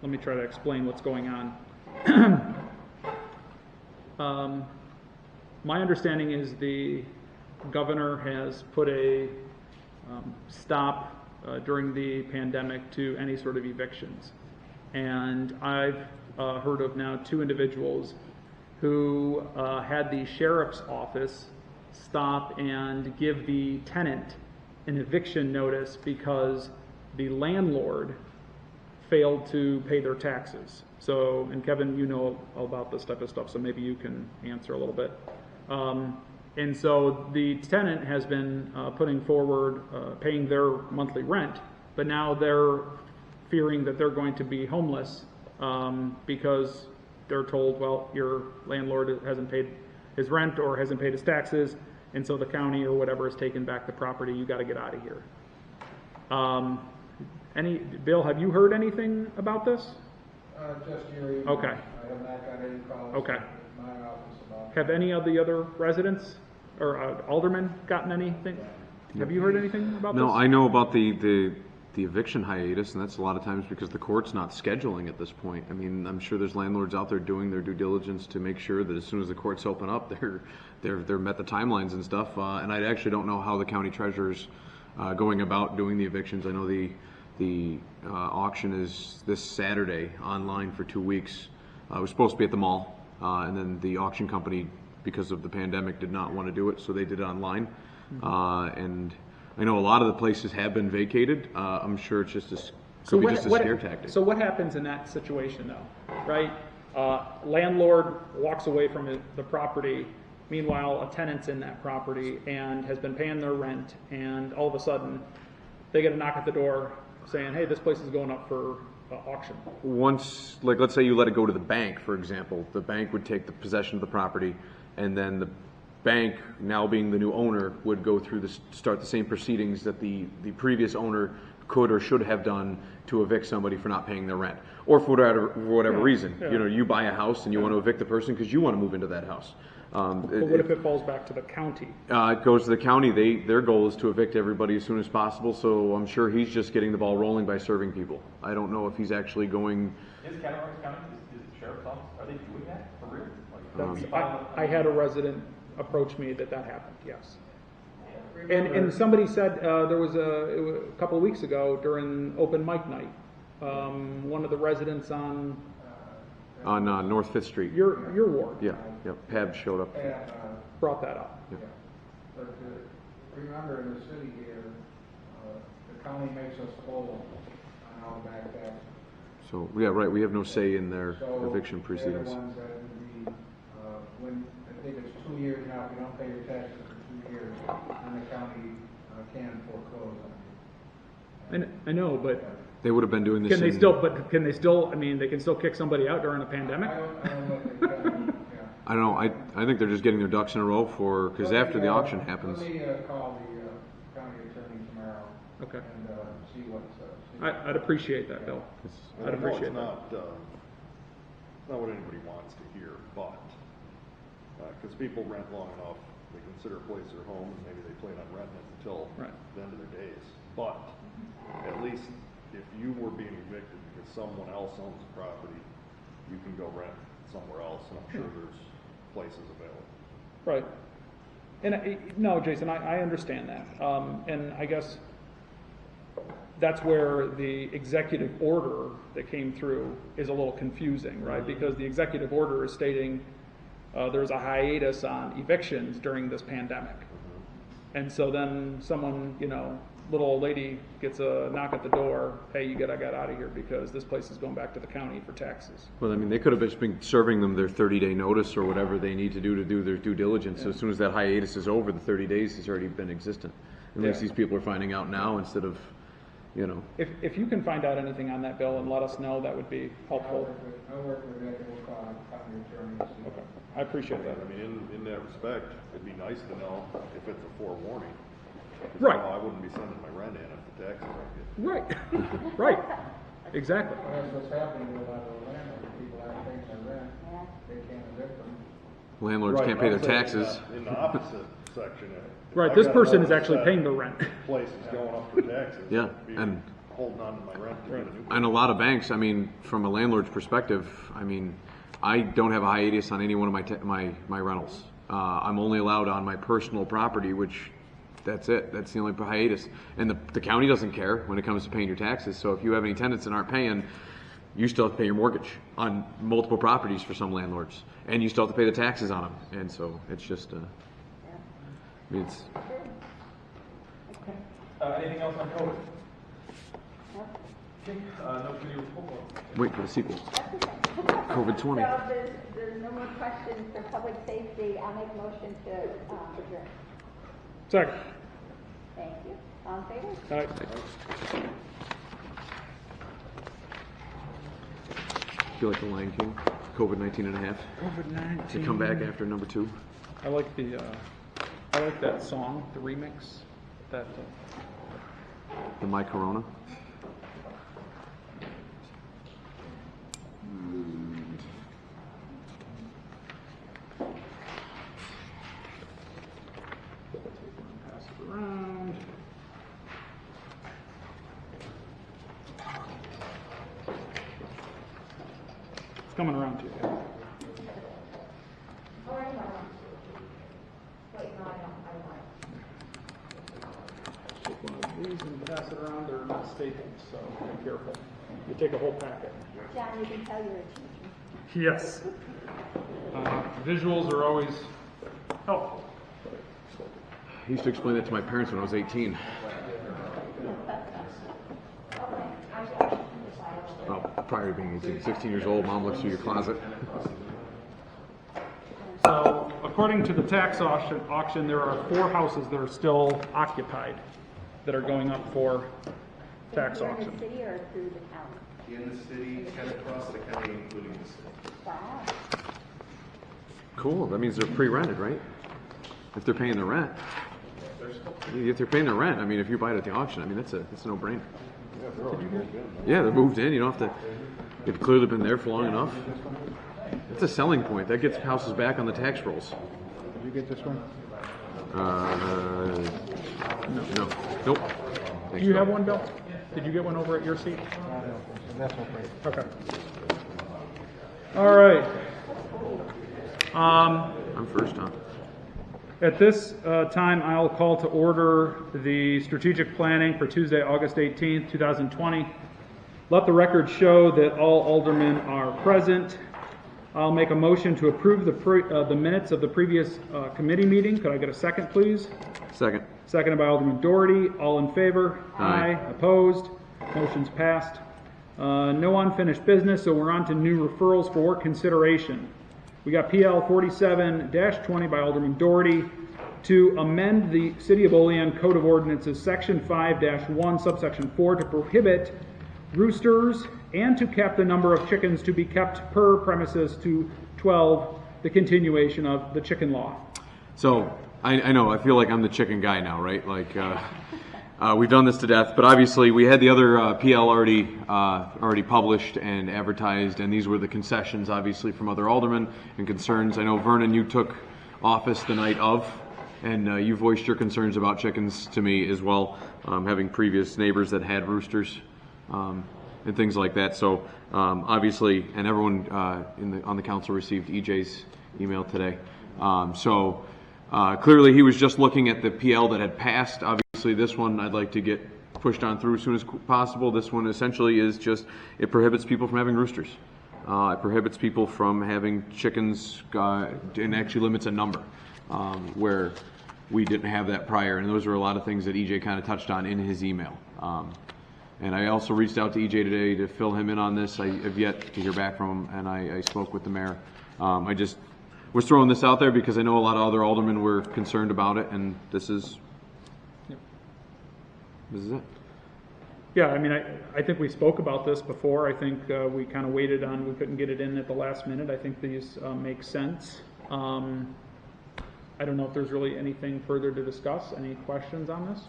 let me try to explain what's going on. My understanding is the governor has put a stop during the pandemic to any sort of evictions. And I've heard of now 2 individuals who had the sheriff's office stop and give the tenant an eviction notice because the landlord failed to pay their taxes. So, and Kevin, you know all about this type of stuff, so maybe you can answer a little bit. And so the tenant has been putting forward paying their monthly rent, but now they're fearing that they're going to be homeless because they're told, well, your landlord hasn't paid his rent or hasn't paid his taxes, and so the county or whatever has taken back the property. You got to get out of here. Bill, have you heard anything about this? Just your email. Okay. I have not got any calls Okay. from my office about Have any of the other residents or aldermen gotten anything? Have you heard anything about this? No, I know about the eviction hiatus, and that's a lot of times because the court's not scheduling at this point. I mean, I'm sure there's landlords out there doing their due diligence to make sure that as soon as the courts open up, they're met the timelines and stuff. And I actually don't know how the county treasurer's going about doing the evictions. I know the auction is this Saturday online for 2 weeks. It was supposed to be at the mall, and then the auction company because of the pandemic, did not want to do it, so they did it online. And I know a lot of the places have been vacated. I'm sure it's just could be just a scare tactic. So what happens in that situation though, right? Landlord walks away from the property. Meanwhile, a tenant's in that property and has been paying their rent, and all of a sudden, they get a knock at the door saying, "Hey, this place is going up for auction." Once, like, let's say you let it go to the bank, for example, the bank would take the possession of the property, and then the bank, now being the new owner, would go through start the same proceedings that the previous owner could or should have done to evict somebody for not paying their rent, or for whatever reason. Yeah. You know, you buy a house and you want to evict the person because you want to move into that house. But what if it falls back to the county? It goes to the county. Their goal is to evict everybody as soon as possible, so I'm sure he's just getting the ball rolling by serving people. I don't know if he's actually going... Is Catamarca County, is the sheriff's office, are they doing that for real? Like, I had a resident approach me that happened, yes. And somebody said there was a couple of weeks ago during open mic night, one of the residents on North 5th Street. your ward. Yeah, Pab showed up. Brought that up. Yeah. But remember, in the city here, the county makes us whole on all the back taxes. So, yeah, right, we have no say in their So eviction proceedings. they're the ones that would be, when, I think it's 2 years now, if you don't pay your taxes for 2 years, then the county can foreclose on you. I know, but They would have been doing this can they still, I mean, they can still kick somebody out during a pandemic? I don't know if they can, yeah. I don't know, I think they're just getting their ducks in a row because after the auction happens... Let me call the county attorney tomorrow. Okay. And see what's... I'd appreciate that, Bill. I'd appreciate that. Not what anybody wants to hear, but because people rent long enough, they consider a place their home, and maybe they plan on renting it until the end of their days. But at least if you were being evicted because someone else owns the property, you can go rent somewhere else, and I'm sure there's places available. Right. And no, Jason, I understand that. And I guess that's where the executive order that came through is a little confusing, right? Because the executive order is stating there's a hiatus on evictions during this pandemic. And so then someone, little old lady gets a knock at the door, "Hey, I got out of here because this place is going back to the county for taxes." Well, I mean, they could have just been serving them their 30-day notice or whatever they need to do their due diligence. So as soon as that hiatus is over, the 30 days has already been existent. At least these people are finding out now instead of, If you can find out anything on that, Bill, and let us know, that would be helpful. I'll work with Rick, and we'll call county attorney. Okay, I appreciate that. I mean, in that respect, it'd be nice to know if it's a forewarning. Right. I wouldn't be sending my rent in if the taxes aren't getting. Right, right, exactly. Well, that's what's happening with a lot of the landlords. People aren't paying their rent, they can't evict them. landlords can't pay their I'm saying taxes. In the opposite section. If Right, I this got person notice is actually that paying the rent. Place is going up for taxes. Yeah, I'd be and- holding on to my rent to get a new. And a lot of banks, I mean, from a landlord's perspective, I mean, I don't have a hiatus on any one of my rentals. I'm only allowed on my personal property, which that's it. That's the only hiatus. And the county doesn't care when it comes to paying your taxes. So if you have any tenants that aren't paying, you still have to pay your mortgage on multiple properties for some landlords, and you still have to pay the taxes on them. And so it's just, I mean, it's. Anything else on COVID? Okay, no committee report. Wait for the sequel. COVID-20. So there's no more questions for public safety. I'll make a motion to adjourn. Second. Thank you. All in favor? All right. Feel like the Lion King, COVID-19 and a half. COVID-19. To come back after number 2. I like that song, the remix. That. The My Corona. Pass it around. It's coming around to you. Take one of these and pass it around. They're not stapled, so be careful. You take a whole packet. John, you can tell you're a teacher. Yes. Visuals are always Oh. He used to explain that to my parents when I was 18. Well, prior to being 18, 16 years old, mom looks through your closet. So, according to the tax auction, there are 4 houses that are still occupied that are going up for tax Here in auction. the city or through the county? In the city and across the county, including the city. Wow. Cool. That means they're pre-rented, right? If they're paying the rent. If they're paying the rent, I mean, if you buy it at the auction, I mean, that's a no-brainer. Yeah, they're already moved in. Yeah, they're moved in. You don't have to. They've clearly been there for long enough. It's a selling point. That gets houses back on the tax rolls. Did you get this one? No. Nope. Do you have one, Bill? Did you get one over at your seat? That's okay. Okay. All right. I'm first on. At this time, I'll call to order the strategic planning for Tuesday, August 18th, 2020. Let the record show that all aldermen are present. I'll make a motion to approve the minutes of the previous committee meeting. Could I get a second, please? Second. Seconded by Alderman Doherty. All in favor? Aye. Opposed? Motion's passed. No unfinished business, so we're on to new referrals for work consideration. We got PL 47-20 by Alderman Doherty to amend the City of Olean Code of Ordinances Section 5-1, subsection 4 to prohibit roosters and to cap the number of chickens to be kept per premises to 12, the continuation of the chicken law. So I know, I feel like I'm the chicken guy now, right? Like, we've done this to death, but obviously we had the other PL already published and advertised, and these were the concessions, obviously, from other aldermen and concerns. I know, Vernon, you took office the night of, and you voiced your concerns about chickens to me as well, having previous neighbors that had roosters and things like that. So obviously, and everyone on the council received EJ's email today. Clearly he was just looking at the PL that had passed. Obviously this one I'd like to get pushed on through as soon as possible. This one essentially is just, it prohibits people from having roosters. It prohibits people from having chickens and actually limits a number where we didn't have that prior. And those are a lot of things that EJ kind of touched on in his email. And I also reached out to EJ today to fill him in on this. I have yet to hear back from him, and I spoke with the mayor. I just was throwing this out there because I know a lot of other aldermen were concerned about it, and this is it. Yeah, I mean, I think we spoke about this before. I think we kind of waited on, we couldn't get it in at the last minute. I think these make sense. I don't know if there's really anything further to discuss. Any questions on this?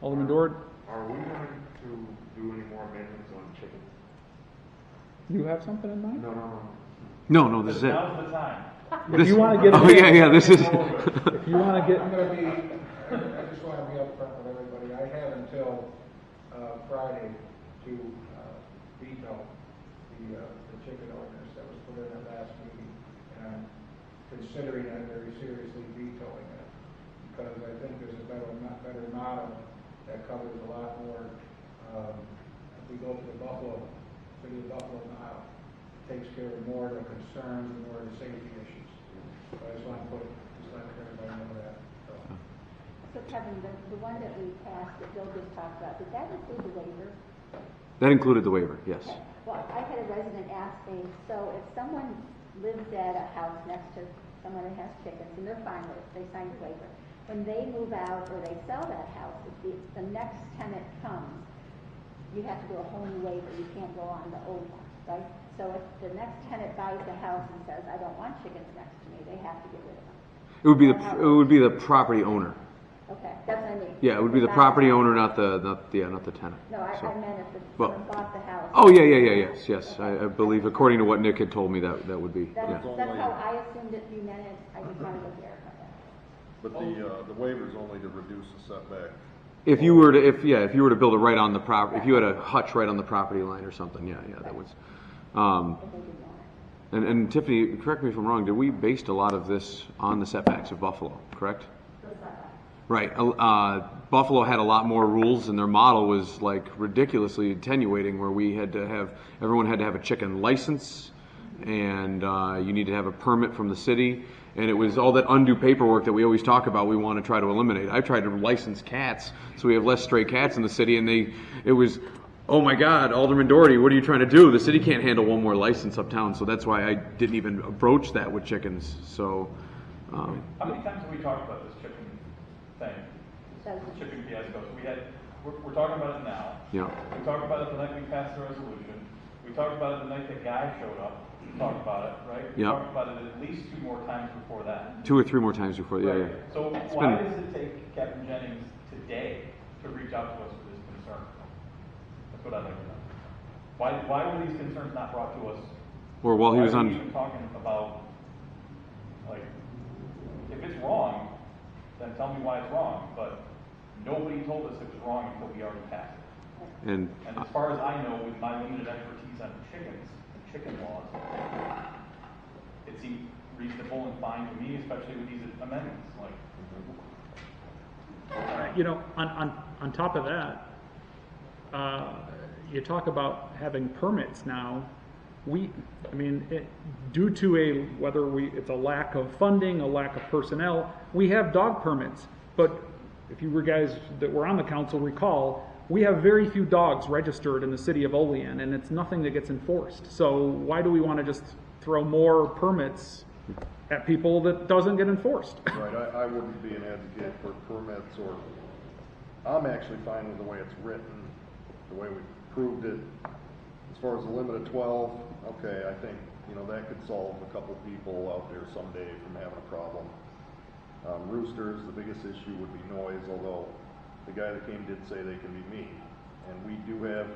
Alderman Doherty? Are we going to do any more amendments on chicken? You have something in mind? No, this is it. Now's the time. If you want to get Oh, yeah, this is. if you want to get, I'm going to be, I just want to be upfront with everybody. I have until Friday to veto the chicken ordinance that was put in at last meeting. And I'm considering it very seriously, vetoing it. Because I think there's a better model that covers a lot more. If we go to the City of Buffalo model, it takes care of more of the concerns and more of the safety issues. So I just want to let everybody know that. So Kevin, the one that we passed, that Bill just talked about, did that include the waiver? That included the waiver, yes. Okay. Well, I had a resident ask me, so if someone lives at a house next to someone that has chickens, and they're fine with it, they signed the waiver, when they move out or they sell that house, if the next tenant comes, you have to do a whole new waiver. You can't go on the old one, right? So if the next tenant buys the house and says, I don't want chickens next to me, they have to get rid of them. It would be the property owner. Okay, that's what I mean. Yeah, it would be the property owner, not the tenant. No, I meant if Well- someone bought the house. Oh, yes. I believe, according to what Nick had told me, that would be, That's yeah. how I assumed it, you meant it. I just wanted to verify that. But the waiver is only to reduce the setback. If you were to build it right on the property, if you had a hutch right on the property line or something, yeah, that was. If they didn't want it. And Tiffany, correct me if I'm wrong, did we based a lot of this on the setbacks of Buffalo, correct? Right. Buffalo had a lot more rules, and their model was like ridiculously attenuating, where everyone had to have a chicken license. and you need to have a permit from the city. And it was all that undue paperwork that we always talk about we want to try to eliminate. I've tried to license cats so we have less stray cats in the city, and it was, oh my God, Alderman Doherty, what are you trying to do? The city can't handle one more license uptown, so that's why I didn't even approach that with chickens. So, how many times have we talked about this chicken thing? This chicken fiasco. We're talking about it now. Yeah. We talked about it the night we passed the resolution. We talked about it the night the guy showed up. We talked about it, right? We talked about it at least 2 more times before that. 2 or 3 more times before, yeah, yeah. So why does it take Captain Jennings today to reach out to us with this concern? That's what I'd like to know. Why were these concerns not brought to us? Or while he was on. Why are we even talking about, like, if it's wrong, then tell me why it's wrong. But nobody told us it was wrong until we already passed it. And as far as I know, with my limited expertise on chickens and chicken laws, it seemed reasonable and fine to me, especially with these amendments. Like, You know, on top of that, you talk about having permits now. Due to it's a lack of funding, a lack of personnel, we have dog permits. But if you guys that were on the council recall, we have very few dogs registered in the city of Olean, and it's nothing that gets enforced. So why do we want to just throw more permits at people that doesn't get enforced? Right, I wouldn't be an advocate for permits, or I'm actually fine with the way it's written, the way we proved it. As far as the limit of 12, okay, I think, that could solve a couple people out there someday from having a problem. Roosters, the biggest issue would be noise, although the guy that came did say they can be mean. And we do have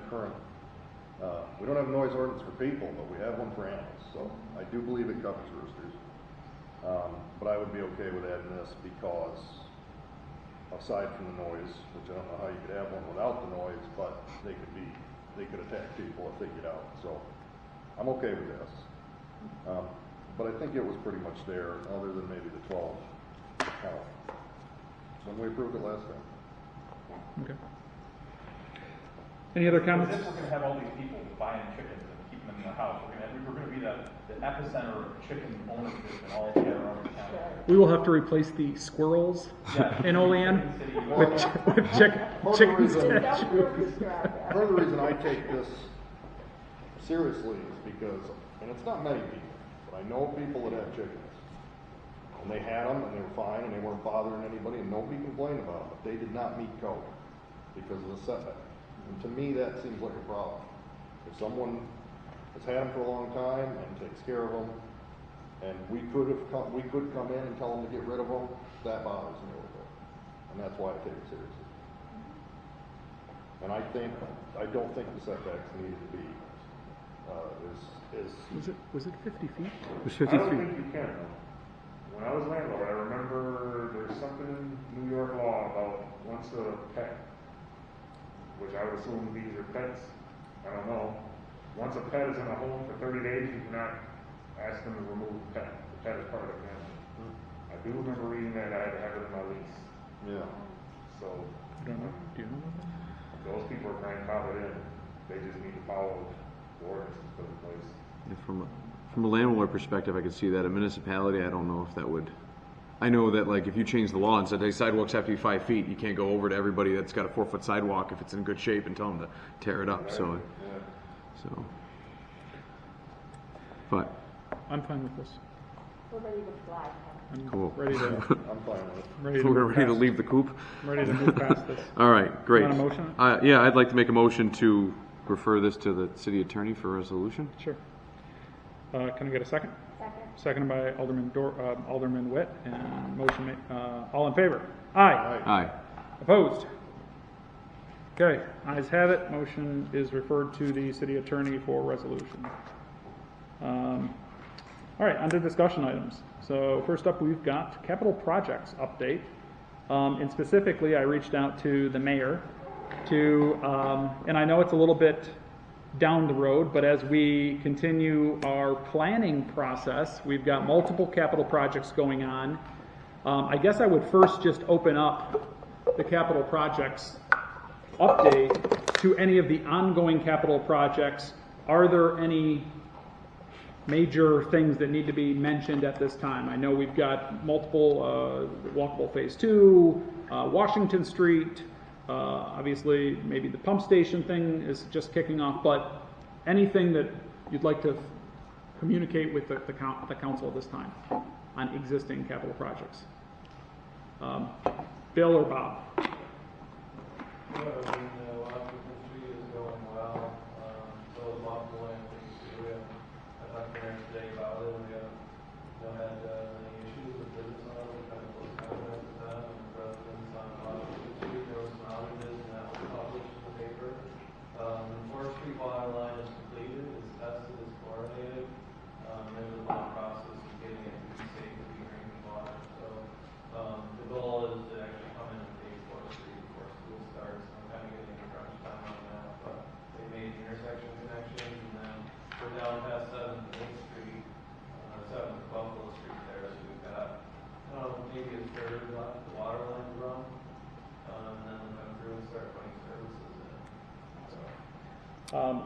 we don't have a noise ordinance for people, but we have one for animals, so I do believe it covers roosters. But I would be okay with adding this because, aside from the noise, which I don't know how you could have one without the noise, but they could attack people if they get out. So I'm okay with this. But I think it was pretty much there, other than maybe the 12 count when we approved it last time. Okay. Any other comments? If we're going to have all these people buying chickens and keeping them in their house, we're going to be the epicenter of chicken ownership in all of County. We will have to replace the squirrels in Olean with chicken statues. Part of the reason I take this seriously is because, and it's not many people, but I know people that have chickens. And they had them, and they were fine, and they weren't bothering anybody, and nobody complained about them, but they did not meet code because of the setback. And to me, that seems like a problem. If someone has had them for a long time and takes care of them, and we could come in and tell them to get rid of them, that bothers me a little bit. And that's why I take it seriously. And I don't think the setbacks needed to be, Was it 50 feet? It was 50 I don't feet. think you can. When I was landlord, I remember there's something in New York law about once a pet, which I would assume these are pets, I don't know. Once a pet is in a home for 30 days, you cannot ask them to remove the pet. The pet is part of the family. I do remember reading that. I had to have it in my lease. Yeah. So, Do you know that? those people are grandfathered in. They just need to follow the ordinances put in place. Yeah, from a landlord perspective, I could see that. A municipality, I don't know if that would. I know that, like, if you change the law and said, hey, sidewalks have to be 5 feet, you can't go over to everybody that's got a 4-foot sidewalk if it's in good shape and tell them to tear it up. So, but I'm fine with this. We're ready to fly. I'm Cool. ready to. I'm fine with it. we're ready to leave the coop. I'm ready to move past this. All right, great. Want a motion? Yeah, I'd like to make a motion to refer this to the city attorney for resolution. Sure. Can I get a second? Second. Seconded by Alderman Witt. And motion. All in favor? Aye. Aye. Opposed? Okay. Ayes have it. Motion is referred to the city attorney for resolution. All right, under discussion items. So first up, we've got capital projects update. And specifically, I reached out to the mayor to, and I know it's a little bit down the road, but as we continue our planning process, we've got multiple capital projects going on. I guess I would first just open up the capital projects update to any of the ongoing capital projects. Are there any major things that need to be mentioned at this time. I know we've got multiple walkable phase 2, Washington Street, obviously maybe the pump station thing is just kicking off, but anything that you'd like to communicate with the council at this time on existing capital projects. Bill or Bob? Yeah, I mean, Washington Street is going well. So is walkable and things too. I talked to Aaron today about it. We haven't had any issues with business on it. We've had a close contact with them and the residents on Washington Street. There was some outages and that was published in the paper. The 4th Street water line is completed. It's tested. It's chlorinated. There's a long process of getting it to be safe to be drinking water. So the goal is to actually come in and pay 4th Street before school starts. I'm kind of getting a crunch time on that, but they made intersection connections, and then we're down past 7th and 8th Street, 7th and Buffalo Street there, so we've got maybe a third left the water line to run, and then we'll come through and start putting services in. So.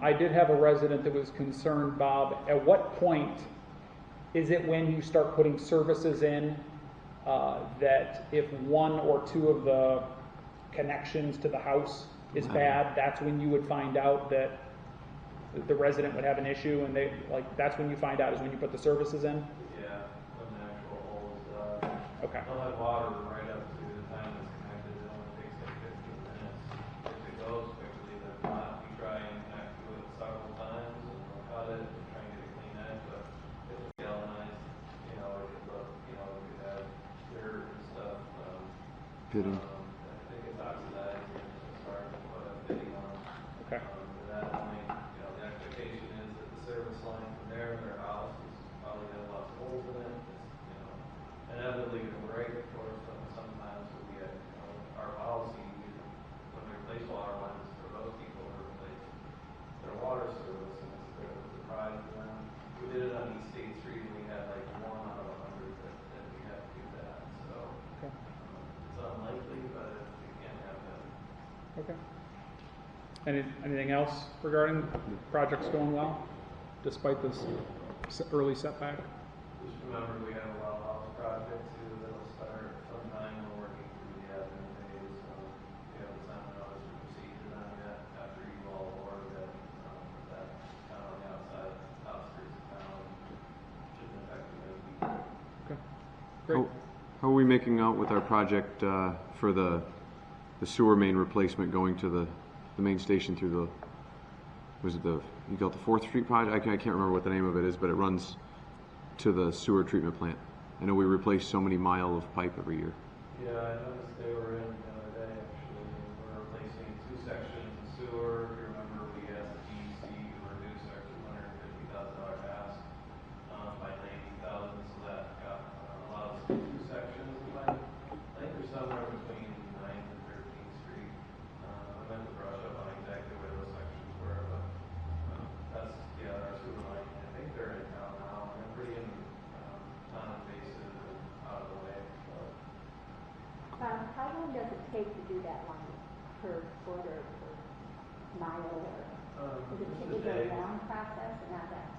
I did have a resident that was concerned, Bob, at what point is it when you start putting services in that if 1 or 2 of the connections to the house is bad, that's when you would find out that the resident would have an issue, and that's when you find out is when you put the services in? Yeah, when the actual hole is done. Okay. They'll have water right up to the time it's connected. It only takes like 15 minutes. If it goes quickly, then not. We try and connect to it several times, and we'll cut it and try and get a clean edge, but if it's galvanized, it could look, it could have dirt and stuff. Pitting. I think it's oxidized and it's hard to put a fitting on. Okay. At that point, the expectation is that the service line from there to their house is probably got lots of holes in it. It's, inevitably going to break, of course, but sometimes we get, our policy, when we replace water lines for those people to replace their water service, and it's a surprise to them. We did it on East State Street, and we had like 1 out of 100 that we had to do that. So Okay. it's unlikely, but it can happen. Okay. Anything else regarding the projects going well, despite this early setback? Just remember, we have a well house project too that'll start sometime. We're working through the admin phase. We haven't signed a notice of procedure on yet after you all awarded it. That kind of on the outside outskirts of town shouldn't affect the main people. Okay. Great. How are we making out with our project for the sewer main replacement going to the main station through the, you got the 4th Street project? I can't remember what the name of it is, but it runs to the sewer treatment plant. I know we replace so many miles of pipe every year. Yeah, I noticed they were in the other day actually. We're replacing 2 sections of sewer. If you remember, we asked the DEC to reduce our $250,000 ask by $90,000, so that got allows 2 sections of pipe. I think they're somewhere between 9th and 13th Street. I meant to brush up on exactly where those sections were, but that's our sewer line. I think they're in town now, and they're pretty non-invasive and out of the way. So. How long does it take to do that line per foot or per mile? Or is it a long process or not that?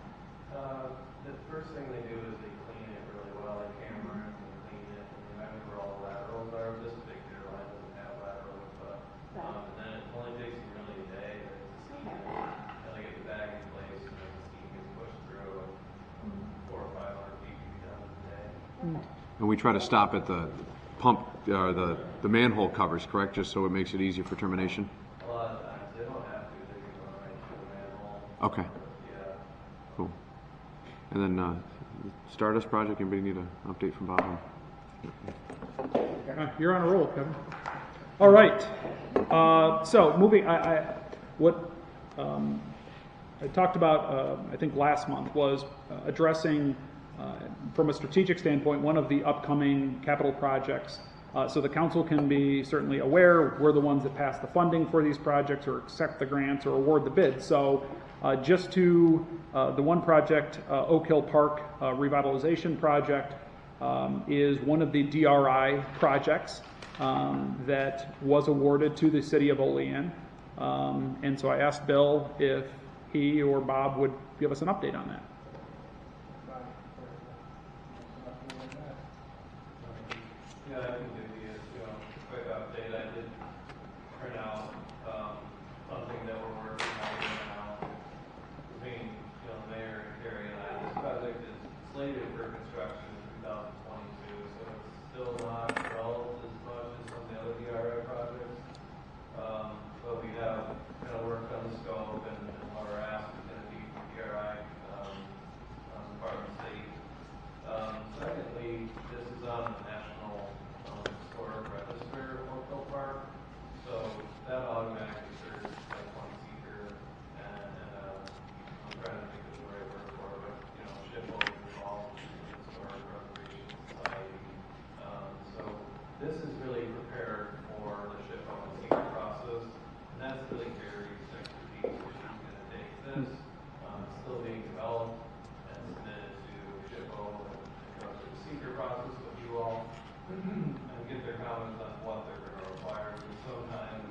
The first thing they do is they clean it really well. They camera it and they clean it, and they measure where all the laterals are. This particular line doesn't have laterals, but and then it only takes them really a day to steam it, and they get the bag in place, and then the steam gets pushed through, and 400 or 500 feet can be done in a day. And we try to stop at the pump, the manhole covers, correct? Just so it makes it easier for termination? A lot of times they don't have to. They can run right through the manhole. Okay. Yeah. Cool. And then Stardust project, anybody need an update from Bob? You're on a roll, Kevin. All right. So moving, what I talked about, I think last month, was addressing, from a strategic standpoint, one of the upcoming capital projects. So the council can be certainly aware we're the ones that pass the funding for these projects or accept the grants or award the bids. So just to the one project, Oak Hill Park revitalization project, is one of the DRI projects that was awarded to the City of Olean. And so I asked Bill if he or Bob would give us an update on that. Yeah, I can give you a quick update. I did print out something that we're working on right now between the mayor and Carrie and I. This project is slated for construction in 2022, so it's still not developed as much as some of the other DRI projects. But we have kind of worked on the scope and what our ask is going to be from DRI on the part of the state. Secondly, this is on the National Historic Register of Oakville Park, so that automatically triggers like one seeker, and I'm trying to think of the right word for it, but SHPO is involved in the Historic Preservation Society. So this is really prepared for the SHPO and seeker process, and that's really Carrie's expertise, where she's going to take this, it's still being developed, and submit it to SHPO and go through the seeker process with you all, and get their comments on what they're going to require. Because sometimes,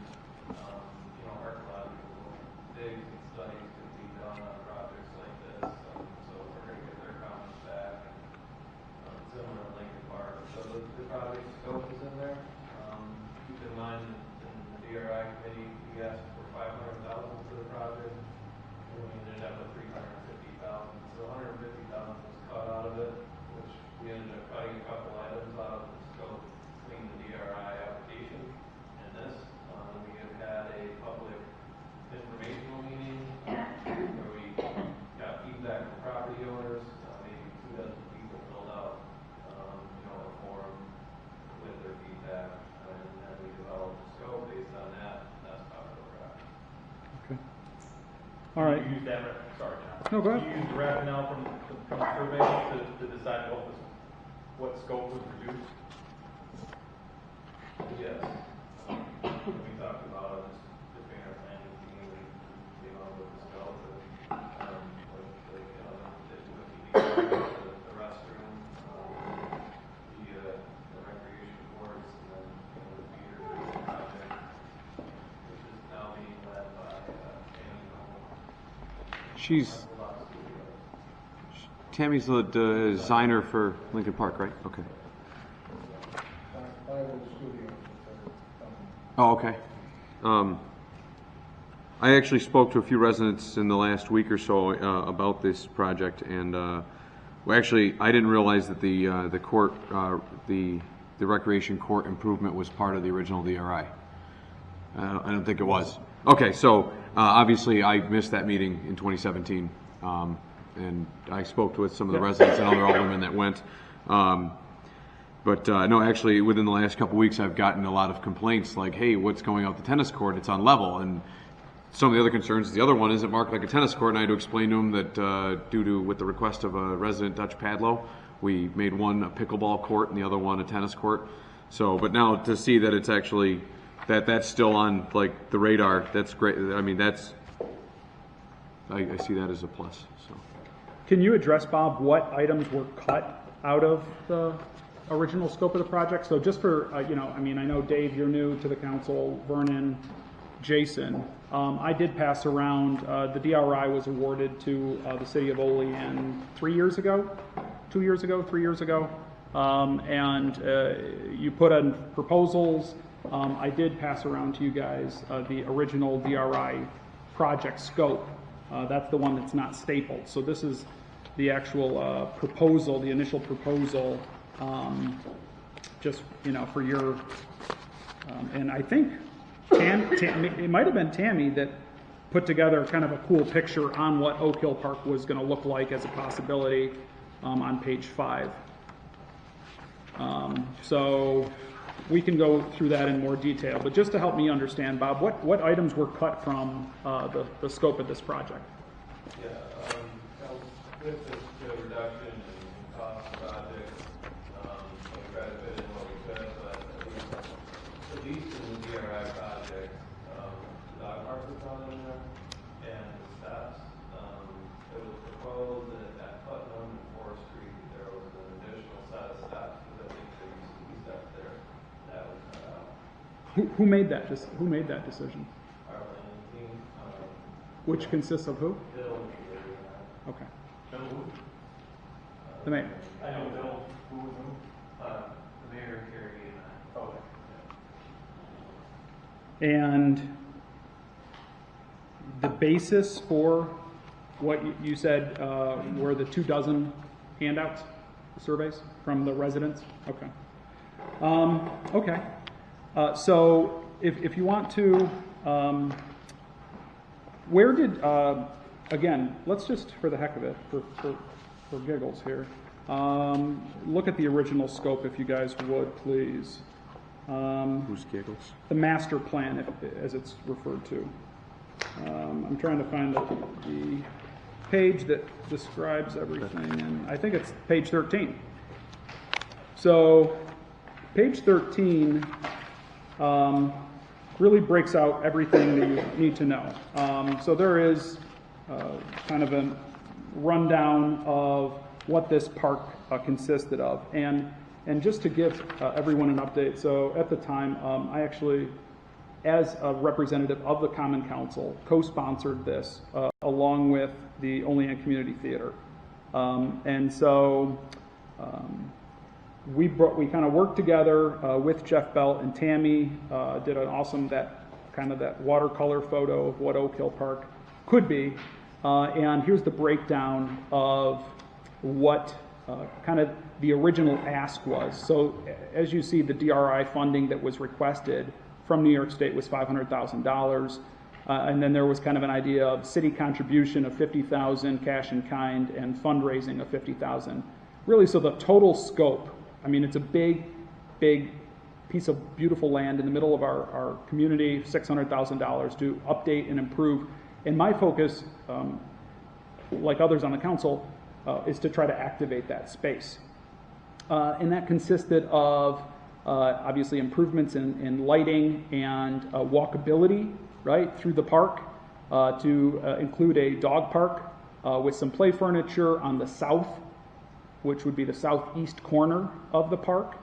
archaeological digs and studies can be done on projects like this, so we're going to get their comments back. Similar to Lincoln Park. So the project scope is in there. Keep in mind that in the DRI committee, we asked for $500,000 for the project, and we ended up with $350,000. So $150,000 was cut out of it, which we ended up cutting a couple items out of the scope between the DRI application and this. We have had a public informational meeting where we got feedback from property owners. Maybe 2 dozen people filled out a form with their feedback, and then we developed a scope based on that. That's how we're at. Okay. All right. You use that, sorry, John. No, go ahead. You use the rationale from the survey to decide what scope was reduced? Yes. We talked about it just between our planning team and came up with the scope of the restroom, the recreation courts, and then the theater project, which is now being led by Tammy Tammy's the designer for Lincoln Park, right? Okay. Oh, okay. I actually spoke to a few residents in the last week or so about this project, and well, actually, I didn't realize that the court, the recreation court improvement was part of the original DRI. I don't think it was. Okay, so obviously I missed that meeting in 2017, and I spoke with some of the residents and other aldermen that went. But no, actually, within the last couple weeks, I've gotten a lot of complaints like, hey, what's going out the tennis court? It's on level. And some of the other concerns, the other one isn't marked like a tennis court, and I had to explain to them that with the request of a resident Dutch Padlow, we made one a pickleball court and the other one a tennis court. So, but now to see that it's actually, that's still on like the radar, that's great. I mean, I see that as a plus. So, Can you address, Bob, what items were cut out of the original scope of the project? So just for, I know Dave, you're new to the council, Vernon, Jason. I did pass around, the DRI was awarded to the City of Olean 3 years ago, 2 years ago, 3 years ago. And you put in proposals. I did pass around to you guys the original DRI project scope. That's the one that's not stapled. So this is the actual proposal, the initial proposal, just, for your, and I think it might have been Tammy that put together kind of a cool picture on what Oak Hill Park was going to look like as a possibility on page 5. So we can go through that in more detail, but just to help me understand, Bob, what items were cut from the scope of this project? Yeah, with the reduction in cost project, we tried to fit in what we could, but at least in the DRI project, the dog park was not in there, and the steps. It was proposed that at Putnam and 4th Street, there was an additional set of steps, because I think there used to be steps there. That was cut out. Who made that? Who made that decision? Our planning team. Which consists of who? Bill. Okay. Bill who? The mayor. I know Bill. Who was who? The mayor, Carrie, and And the basis for what you said were the 24 handouts, surveys from the residents? Okay. Okay. So if you want to, where did, again, let's just, for the heck of it, for giggles here, look at the original scope if you guys would, please. Who's giggles? The master plan, as it's referred to. I'm trying to find the page that describes everything, and I think it's page 13. So, page 13 really breaks out everything that you need to know. So there is kind of a rundown of what this park consisted of, and just to give everyone an update. So at the time, I actually, as a representative of the Common Council, co-sponsored this along with the Olean Community Theater, and so we kind of worked together with Jeff Belt and Tammy, did an awesome that watercolor photo of what Oak Hill Park could be, and here's the breakdown of what kind of the original ask was. So as you see, the DRI funding that was requested from New York State was $500,000, and then there was kind of an idea of city contribution of $50,000 cash in kind and fundraising of $50,000. Really, so the total scope, I mean, it's a big piece of beautiful land in the middle of our community, $600,000 to update and improve. And my focus, like others on the council, is to try to activate that space. And that consisted of obviously improvements in lighting and walkability, right, through the park, to include a dog park with some play furniture on the south, which would be the southeast corner of the park,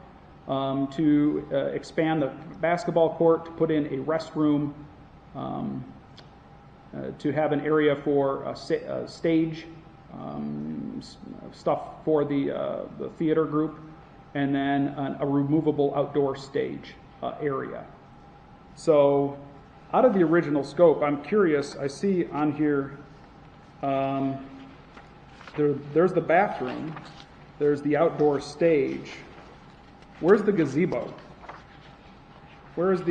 to expand the basketball court, to put in a restroom, to have an area for stage stuff for the theater group, and then a removable outdoor stage area. So out of the original scope, I'm curious, I see on here, there's the bathroom, there's the outdoor stage. Where's the gazebo? Where's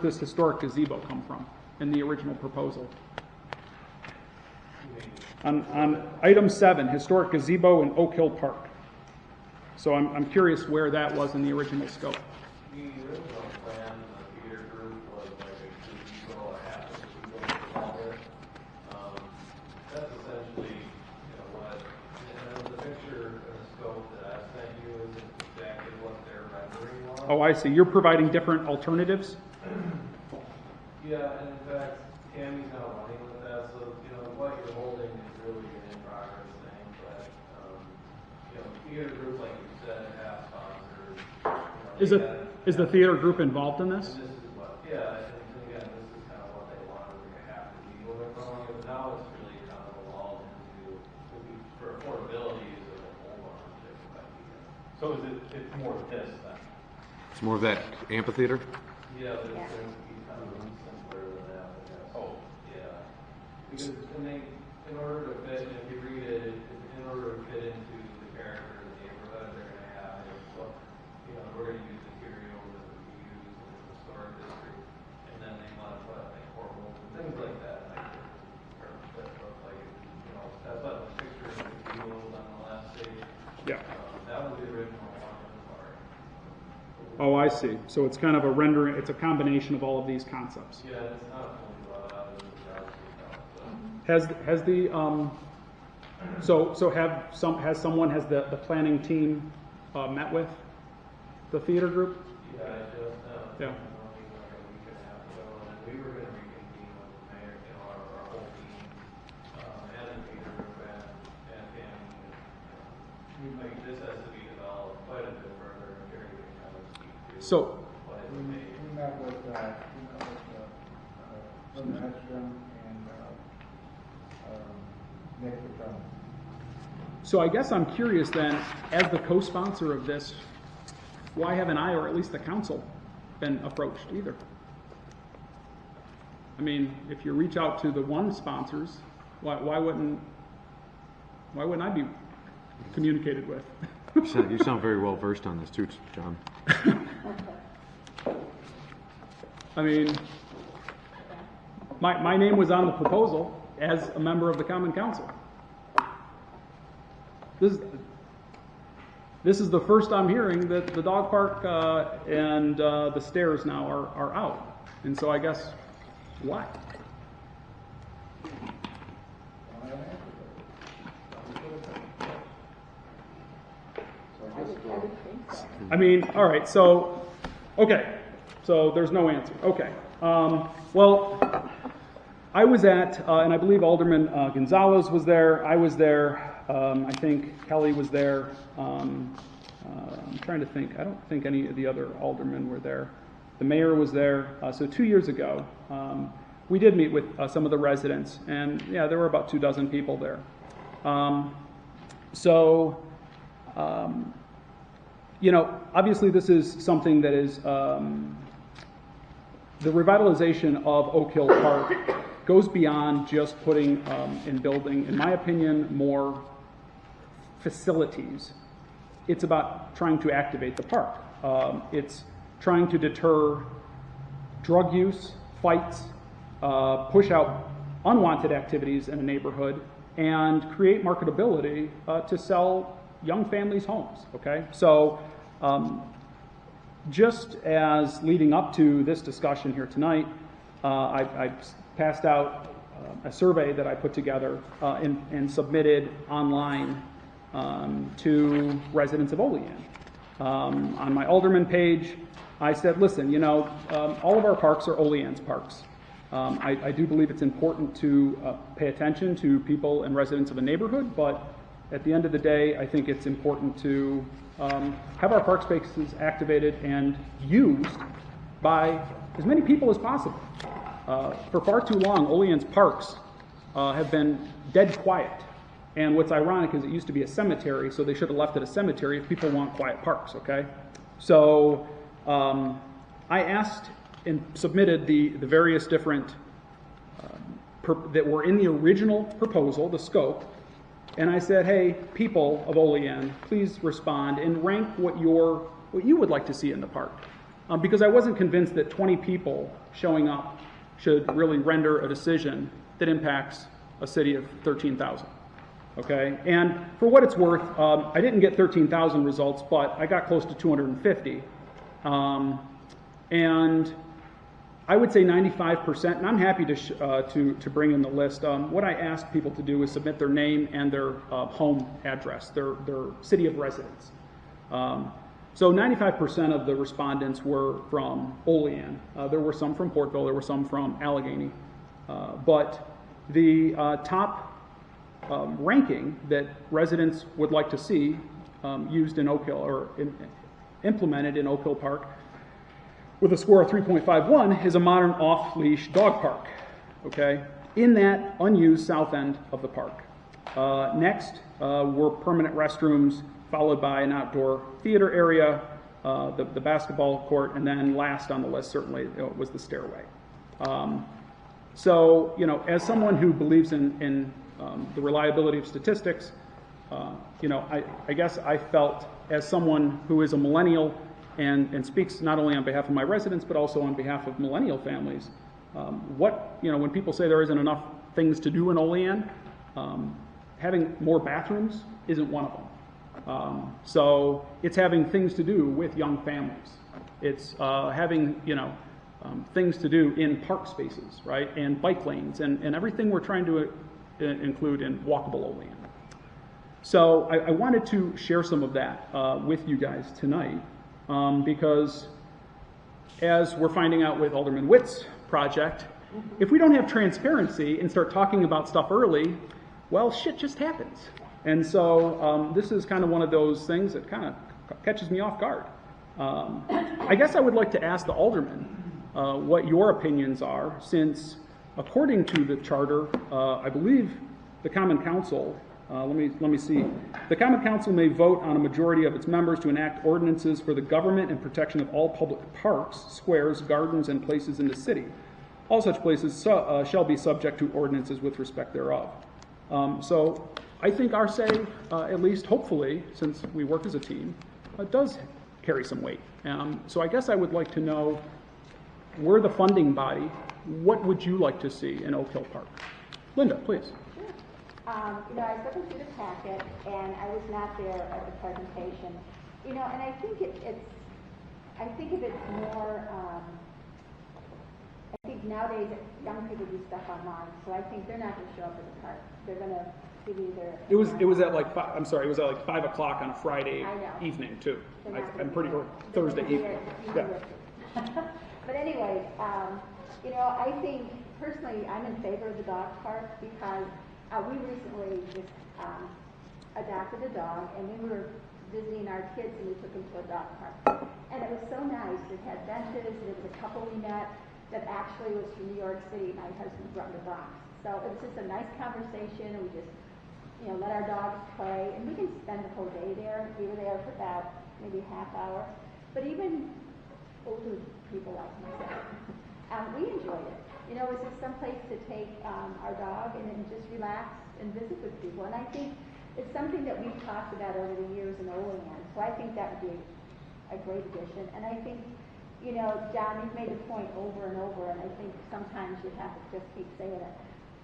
this historic gazebo come from in the original proposal? On item 7, historic gazebo in Oak Hill Park. So I'm curious where that was in the original scope. The original plan, the theater group was like a gazebo, a half a gazebo there. That's essentially, what, and the picture and the scope that I sent you is exactly what their rendering was. Oh, I see. You're providing different alternatives? Yeah, and in fact, Tammy's not running with that, so, what you're holding is really an in-progress thing, but, theater group, like you said, half sponsored. Is the theater group involved in this? And this is what, yeah, and again, this is kind of what they wanted, like a half the people they're calling it, but now it's really kind of evolved into, for affordability, is a whole bunch of different ideas. So it's more of this then? It's more of that amphitheater? Yeah, but it's going to be kind of simpler than that, I guess. Oh. Yeah. Because in order to fit, and if you read it, in order to fit into the character of the neighborhood, they're going to have, we're going to use materials that would be used in the historic district, and then they want to put like portables and things like that. That look like, that's what the picture of the field on the last page. Yeah. That was the original one in the park. Oh, I see. So it's kind of a rendering, it's a combination of all of these concepts. Yeah, it's not fully thought out as a job. Has the has the planning team met with the theater group? Yeah, I just Yeah. like a week and a half ago, and then we were going to reconvene with the mayor, our whole team, and the theater group and family. This has to be developed quite a bit further, and Gary can kind of speak to So what it We would take. met with Linda Hedstrom and Nick Patron. So I guess I'm curious then, as the co-sponsor of this, why haven't I, or at least the council, been approached either? I mean, if you reach out to the one sponsors, why wouldn't I be communicated with? You sound very well versed on this too, John. I mean, my name was on the proposal as a member of the Common Council. This is the first I'm hearing that the dog park and the stairs now are out. And so I guess, why? I mean, all right, so, okay, so there's no answer. Okay. Well, I was at, and I believe Alderman Gonzalez was there. I was there. I think Kelly was there. I'm trying to think. I don't think any of the other aldermen were there. The mayor was there. So 2 years ago, we did meet with some of the residents, and yeah, there were about 24 people there. You know, obviously this is something that is, the revitalization of Oak Hill Park goes beyond just putting and building, in my opinion, more facilities. It's about trying to activate the park. It's trying to deter drug use, fights, push out unwanted activities in a neighborhood, and create marketability to sell young families' homes, okay? So just as leading up to this discussion here tonight, I passed out a survey that I put together and submitted online to residents of Olean. On my Alderman page, I said, listen, you know, all of our parks are Olean's parks. I do believe it's important to pay attention to people and residents of a neighborhood, but at the end of the day, I think it's important to have our park spaces activated and used by as many people as possible. For far too long, Olean's parks have been dead quiet. And what's ironic is it used to be a cemetery, so they should have left it a cemetery if people want quiet parks, okay? So I asked and submitted the various different that were in the original proposal, the scope, and I said, hey, people of Olean, please respond and rank what you would like to see in the park. Because I wasn't convinced that 20 people showing up should really render a decision that impacts a city of 13,000. Okay, and for what it's worth, I didn't get 13,000 results, but I got close to 250. And I would say 95%, and I'm happy to bring in the list. What I asked people to do is submit their name and their home address, their city of residence. So 95% of the respondents were from Olean. There were some from Portville, there were some from Allegheny. But the top ranking that residents would like to see used in Oak Hill or implemented in Oak Hill Park with a score of 3.51 is a modern off-leash dog park, okay, in that unused south end of the park. Next were permanent restrooms, followed by an outdoor theater area, the basketball court, and then last on the list certainly was the stairway. So, you know, as someone who believes in the reliability of statistics, you know, I guess I felt as someone who is a millennial and speaks not only on behalf of my residents but also on behalf of millennial families, when people say there isn't enough things to do in Olean, having more bathrooms isn't one of them. So it's having things to do with young families. It's having, things to do in park spaces, right, and bike lanes and everything we're trying to include in walkable Olean. So I wanted to share some of that with you guys tonight because as we're finding out with Alderman Witt's project, if we don't have transparency and start talking about stuff early, well, shit just happens. And so this is kind of one of those things that kind of catches me off guard. I guess I would like to ask the alderman what your opinions are, since according to the charter, I believe the Common Council, let me see. The Common Council may vote on a majority of its members to enact ordinances for the government and protection of all public parks, squares, gardens, and places in the city. all such places shall be subject to ordinances with respect thereof. So I think our say, at least hopefully, since we work as a team, does carry some weight. So I guess I would like to know, we're the funding body, what would you like to see in Oak Hill Park? Linda, please. Sure. You know, I was looking through the packet, and I was not there at the presentation. You know, and I think I think if it's more, I think nowadays young people do stuff online, so I think they're not going to show up at the park. They're going to give you their. It was at like it was at like 5 o'clock on a Friday evening too. I'm pretty sure Thursday evening. Yeah. But anyways, you know, I think personally I'm in favor of the dog park because we recently just adopted a dog, and we were visiting our kids and we took them to a dog park. And it was so nice. It had benches, and it was a couple we met that actually was from New York City. My husband brought the Bronx. So it was just a nice conversation, and we just, you know, let our dogs play, and we can spend the whole day there. We were there for about maybe a half hour. But even older people like myself, we enjoyed it. You know, it was just some place to take our dog and then just relax and visit with people. And I think it's something that we've talked about over the years in Olean. So I think that would be a great addition. And I think, you know, John, you've made the point over and over, and I think sometimes you have to just keep saying it.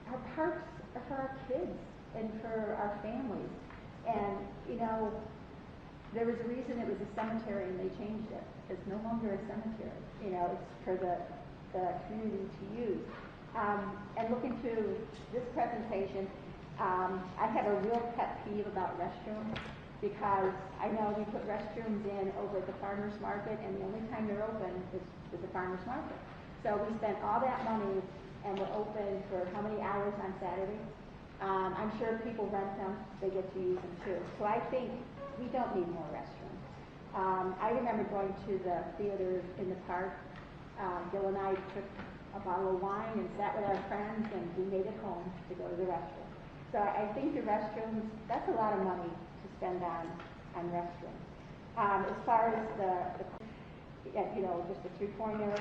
Our parks are for our kids and for our families. And, you know, there was a reason it was a cemetery and they changed it. It's no longer a cemetery. You know, it's for the community to use. And looking through this presentation, I have a real pet peeve about restrooms because I know we put restrooms in over at the farmer's market, and the only time they're open is the farmer's market. So we spent all that money, and we're open for how many hours on Saturday? I'm sure people rent them, they get to use them too. So I think we don't need more restrooms. I remember going to the theater in the park. Bill and I took a bottle of wine and sat with our friends, and we made it home to go to the restroom. So I think the restrooms, that's a lot of money to spend on restrooms. As far as you know, just a three-pointer,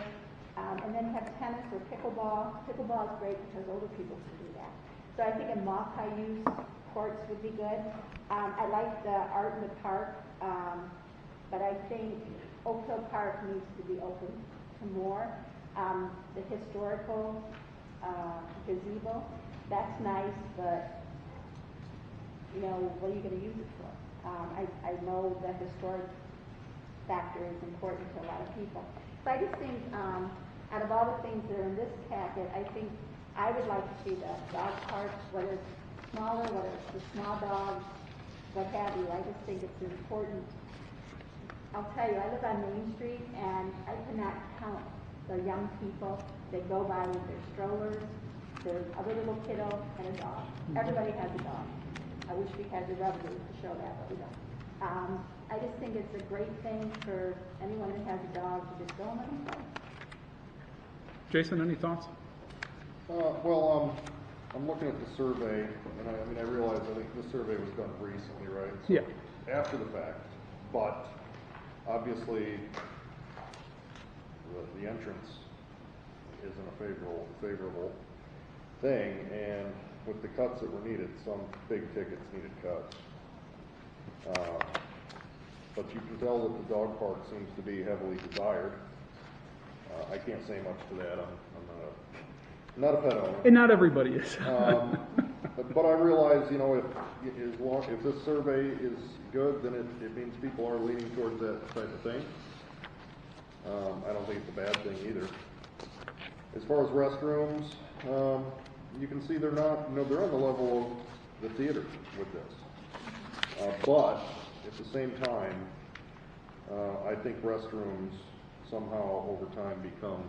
and then have tennis or pickleball. Pickleball is great because older people can do that. So I think a multi-use courts would be good. I like the art in the park, but I think Oak Hill Park needs to be open to more. The historical gazebo, that's nice, but you know, what are you going to use it for? I know the historic factor is important to a lot of people. So I just think, out of all the things that are in this packet, I think I would like to see the dog parks, whether it's smaller, whether it's the small dogs, what have you. I just think it's important. I'll tell you, I live on Main Street, and I cannot count the young people that go by with their strollers, their other little kiddo, and a dog. Everybody has a dog. I wish we had the revenue to show that, but we don't. I just think it's a great thing for anyone that has a dog to just go and let them play. Jason, any thoughts? Well, I'm looking at the survey, and I realize I think this survey was done recently, right? So Yeah. After the fact, but obviously the entrance isn't a favorable thing, and with the cuts that were needed, some big tickets needed cuts. But you can tell that the dog park seems to be heavily desired. I can't say much to that. I'm not a pet owner. And not everybody is. But I realize, you know, if this survey is good, then it means people are leaning towards that type of thing. I don't think it's a bad thing either. As far as restrooms, you can see they're not, you know, they're on the level of the theater with this. But at the same time, I think restrooms somehow over time become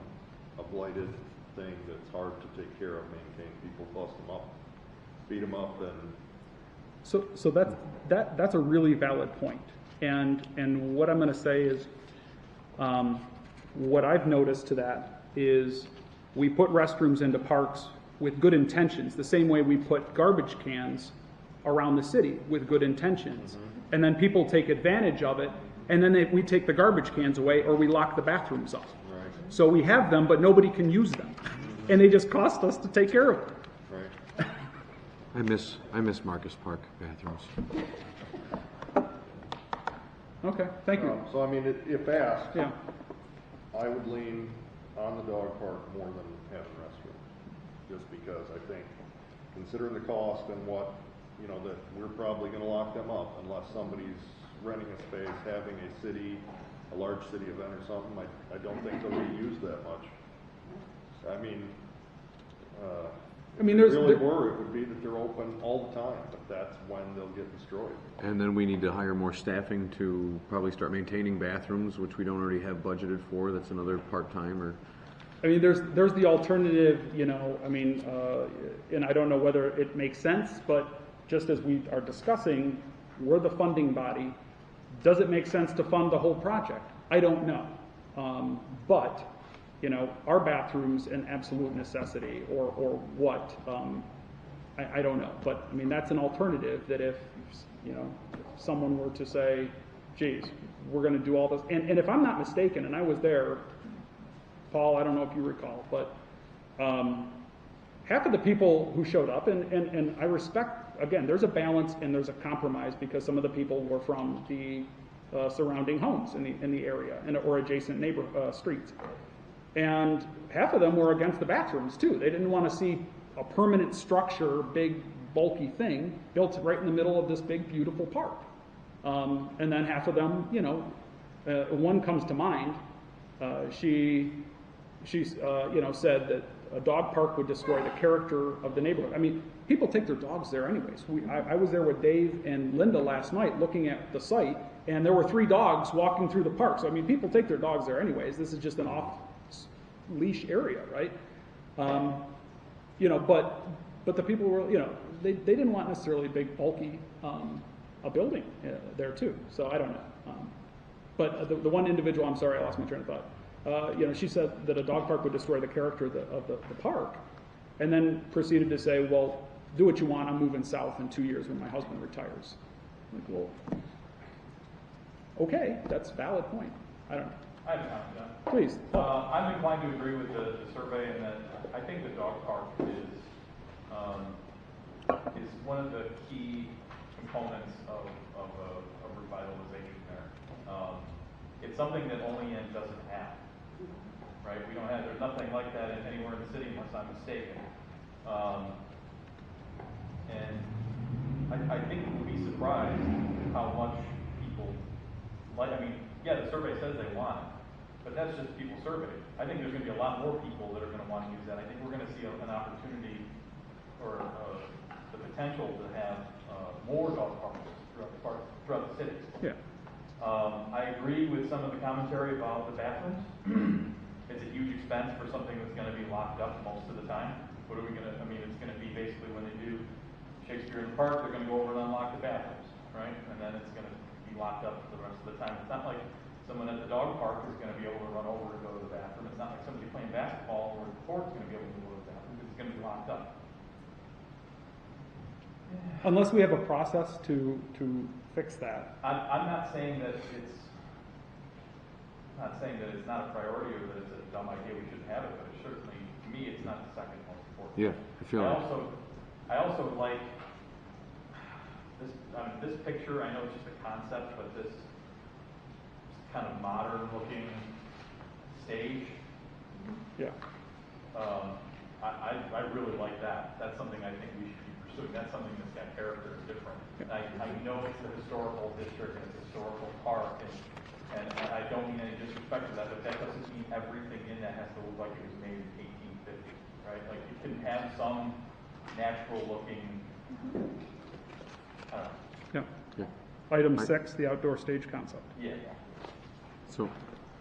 a blighted thing that's hard to take care of, maintain. People bust them up, beat them up, and So that's a really valid point. And what I'm going to say is, what I've noticed to that is we put restrooms into parks with good intentions, the same way we put garbage cans around the city with good intentions. Mm-hmm. And then people take advantage of it, and then we take the garbage cans away or we lock the bathrooms up. right. So we have them, but nobody can use them. Mm-hmm. and they just cost us to take care of it. Right. I miss Marcus Park bathrooms. Okay, thank you. So I mean, if asked, Yeah. I would lean on the dog park more than having restrooms. Just because I think, considering the cost and what, you know, that we're probably gonna lock them up unless somebody's renting a space, having a large city event or something, I don't think they'll be used that much. I mean, if there's they really were, it would be that they're open all the time, but that's when they'll get destroyed. And then we need to hire more staffing to probably start maintaining bathrooms, which we don't already have budgeted for. That's another part-time or. I mean, there's the alternative, you know, I mean, and I don't know whether it makes sense, but just as we are discussing, we're the funding body. Does it make sense to fund the whole project? I don't know. But, you know, are bathrooms an absolute necessity or what? I don't know. But, I mean, that's an alternative that if, you know, if someone were to say, geez, we're going to do all this. And if I'm not mistaken, and I was there, Paul, I don't know if you recall, but half of the people who showed up, and I respect, again, there's a balance and there's a compromise because some of the people were from the surrounding homes in the area or adjacent streets. And half of them were against the bathrooms too. They didn't want to see a permanent structure, big, bulky thing built right in the middle of this big, beautiful park. And then half of them, you know, one comes to mind. She you know, said that a dog park would destroy the character of the neighborhood. I mean, people take their dogs there anyways. I was there with Dave and Linda last night looking at the site, and there were 3 dogs walking through the park. So, I mean, people take their dogs there anyways. This is just an off-leash area, right? You know, but the people were, you know, they didn't want necessarily a big, bulky a building there too. So I don't know. But the one individual, I'm sorry, I lost my train of thought. You know, she said that a dog park would destroy the character of the park, and then proceeded to say, well, do what you want, I'm moving south in 2 years when my husband retires. I'm like, well, okay, that's a valid point. I don't know. I have a comment, John. Please. I'm inclined to agree with the survey in that I think the dog park is one of the key components of revitalization there. It's something that Olean doesn't have. Right? We don't have, there's nothing like that anywhere in the city unless I'm mistaken. And I think we'll be surprised how much people like, I mean, yeah, the survey says they want it, but that's just people surveyed. I think there's going to be a lot more people that are going to want to use that. I think we're going to see an opportunity or the potential to have more dog parks throughout the city. Yeah. I agree with some of the commentary about the bathrooms. It's a huge expense for something that's going to be locked up most of the time. What are we going to, I mean, it's going to be basically when they do Shakespeare in the Park, they're going to go over and unlock the bathrooms, right? And then it's going to be locked up for the rest of the time. It's not like someone at the dog park is going to be able to run over and go to the bathroom. It's not like somebody playing basketball or the court's going to be able to go to the bathroom because it's going to be locked up. Unless we have a process to fix that. I'm not saying that it's not a priority or that it's a dumb idea we shouldn't have it, but it certainly, to me, it's not the second most important. Yeah, I feel like. I also like this. This picture. I know it's just a concept, but this kind of modern-looking stage. Yeah. I really like that. That's something I think we should be pursuing. That's something that's got character and different. Yeah. I know it's the historical district and it's a historical park, and I don't mean any disrespect to that, but that doesn't mean everything in that has to look like it was made in 1850, right? Like you can have some natural-looking. I don't know. Yeah. Item 6, the outdoor stage concept. Yeah. So,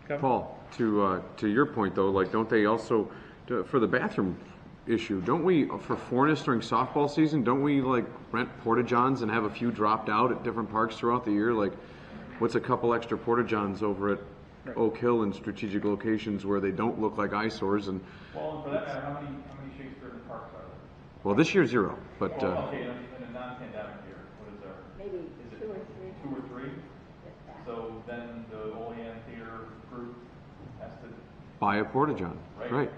Kevin? Paul, to your point though, like, don't they also, for the bathroom issue, don't we, for Forness during softball season, don't we like rent porta-johns and have a few dropped out at different parks throughout the year? Like, what's a couple extra porta-johns over at Oak Hill in strategic locations where they don't look like eyesores? And Well, and for that matter, how many Shakespeare in the Parks are there? well, this year 0, but Okay, in a non-pandemic year, what is there? Maybe Is it 2 or 3. 2 or 3? Just that. So then the Olean Theater group has to, buy a porta-john, right?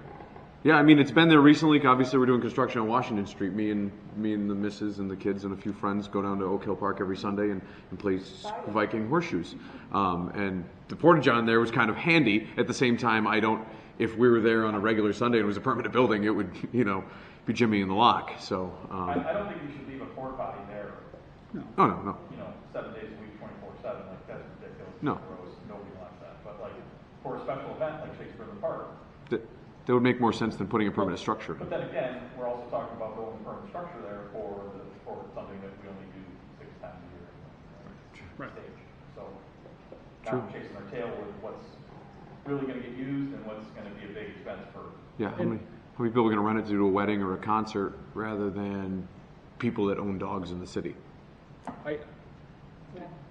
Yeah, I mean, it's been there recently. Obviously, we're doing construction on Washington Street. Me and the missus and the kids and a few friends go down to Oak Hill Park every Sunday and play Viking horseshoes. And the Porta-John there was kind of handy. At the same time, if we were there on a regular Sunday and it was a permanent building, it would, be Jimmy in the lock. So. I don't think we should leave a porta potty there. No. Oh, no. 7 days a week, 24/7. Like, that's ridiculous. No. Gross. Nobody wants that. But like, for a special event like Shakespeare in the Park. That would make more sense than putting a permanent structure. But then again, we're also talking about building a permanent structure there for something that we only do 6 times a year. Right. Stage. So now we're chasing our tail with what's really going to get used and what's going to be a big expense for. Yeah. How many people are going to rent it to do a wedding or a concert rather than people that own dogs in the city?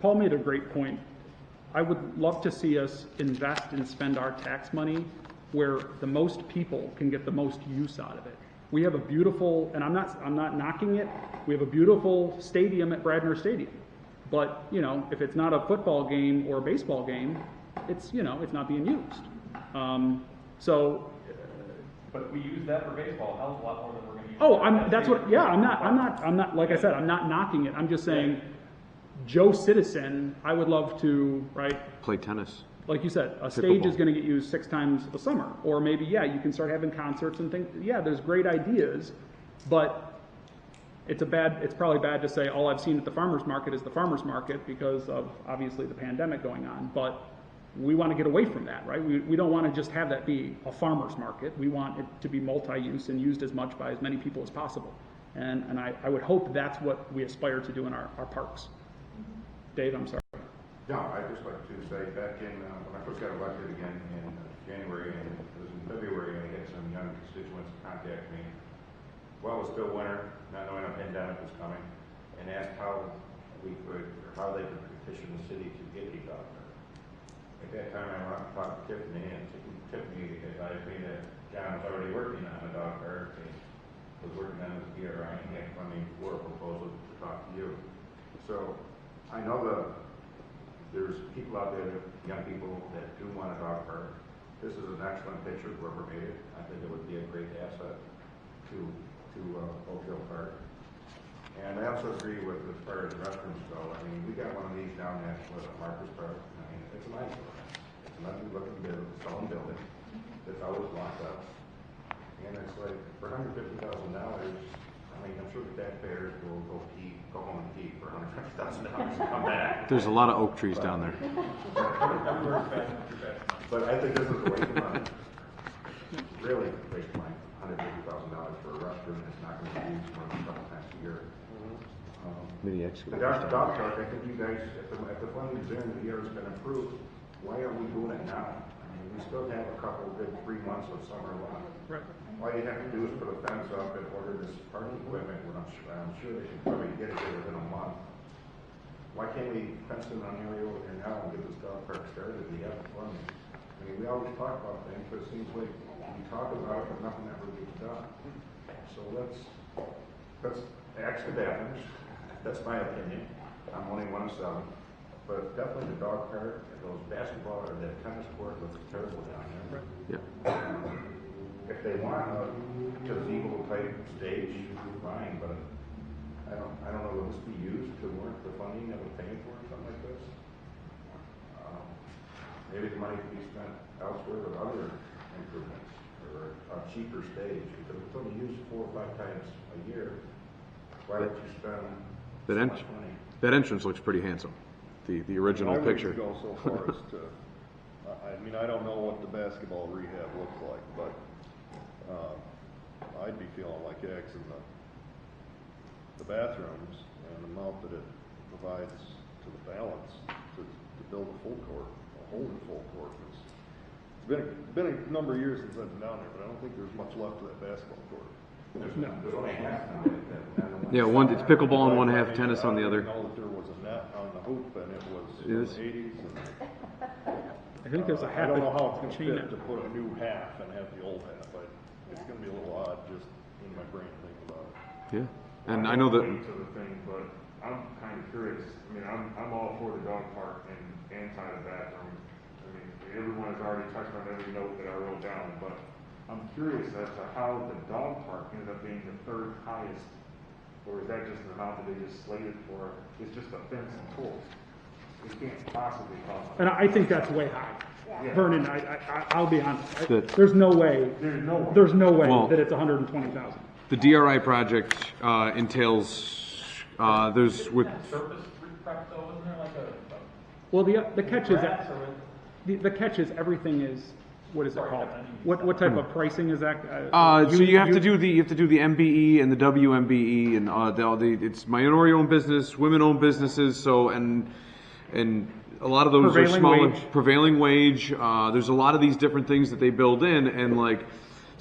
Paul made a great point. I would love to see us invest and spend our tax money where the most people can get the most use out of it. We have a beautiful, and I'm not knocking it, we have a beautiful stadium at Bradner Stadium. But, if it's not a football game or a baseball game, it's not being used. But we use that for baseball a hell of a lot more than we're going to use. Oh, I'm not, like I said, I'm not knocking it. I'm just saying, Joe Citizen, I would love to, Play tennis. Like you said, a stage is going to get used 6 times a summer. Or maybe, you can start having concerts and things. Yeah, there's great ideas, but it's probably bad to say all I've seen at the farmer's market is the farmer's market because of, obviously, the pandemic going on. But we want to get away from that, right? We don't want to just have that be a farmer's market. We want it to be multi-use and used as much by as many people as possible. And I would hope that's what we aspire to do in our parks. Dave, I'm sorry. No, I'd just like to say back in, when I first got elected again in January, and it was in February, I had some young constituents contact me while it was still winter, not knowing a pandemic was coming, and asked how they could petition the city to get a dog park. At that time, I went and talked to Tiffany, and Tiffany advised me that John was already working on a dog park, and was working on his GRI, and had funding for a proposal to talk to you. So, I know there's people out there, young people, that do want a dog park. This is an excellent picture of whoever made it. I think it would be a great asset to Oak Hill Park. And I also agree with as far as restrooms go. I mean, we got one of these down at Marcus Park. I mean, it's a nice one. It's an ugly looking stone building that's always locked up. And it's like, for $150,000, I mean, I'm sure the taxpayers will go home and pee for $150,000 and come back. There's a lot of oak trees down there. But I think this is a waste of money. Really a waste of money. $150,000 for a restroom that's not going to be used more than a couple times a year. Mini The excavators. dog park, I think you guys, if the funding's there and the year has been approved, why are we doing it now? I mean, we still have a couple good 3 months of summer left. Right. All you have to do is put a fence up and order this parking equipment, when I'm sure they can probably get it there within a month. Why can't we fence in an area over there now and get this dog park started? We have the funding. I mean, we always talk about things, but it seems like we talk about it, but nothing ever gets done. So let's axe the damage. That's my opinion. I'm only 1 of 7. But definitely the dog park, those basketball or that tennis court looks terrible down there. Yeah. If they want a gazebo type stage, fine, but I don't know, will this be used to warrant the funding that we're paying for something like this? Maybe the money could be spent elsewhere with other improvements or a cheaper stage, because it's only used 4 or 5 times a year. Why would you spend so much money? That entrance looks pretty handsome. The original picture. I wouldn't go so far as to, I don't know what the basketball rehab looks like, but I'd be feeling like X in the bathrooms and the amount that it provides to the balance to build a full court, a whole full court. It's been a number of years since I've been down there, but I don't think there's much left of that basketball court. There's only half of it. Yeah, it's pickleball and 1/2 tennis on the other. I know that there was a net on the hoop and it was It is? from the 80s. And, I think there's a I half don't know how a it's chain going to net. fit to put a new half and have the old half, but it's going to be a little odd just in my brain to think about it. Yeah. And I know that. To the thing, but I'm kind of curious. I mean, I'm all for the dog park and anti the bathroom. I mean, everyone has already touched on every note that I wrote down, but I'm curious as to how the dog park ended up being the third highest, or is that just the amount that they just slated for? It's just a fence and tools. It can't possibly cost. And I think that's way high. Yeah. Vernon, I'll be honest. That- There's no way. There's no way. Well- that it's 120,000. The DRI project entails, there's with, Surface prep though, isn't there like a Well, the catch is grass or the catch is everything is, what is it Sorry, called? I didn't What type of pricing is that? so you have to do the MBE and the WMBE and it's minority-owned business, women-owned businesses. So and a lot of those Prevailing are smaller. wage. Prevailing wage. There's a lot of these different things that they build in, and like.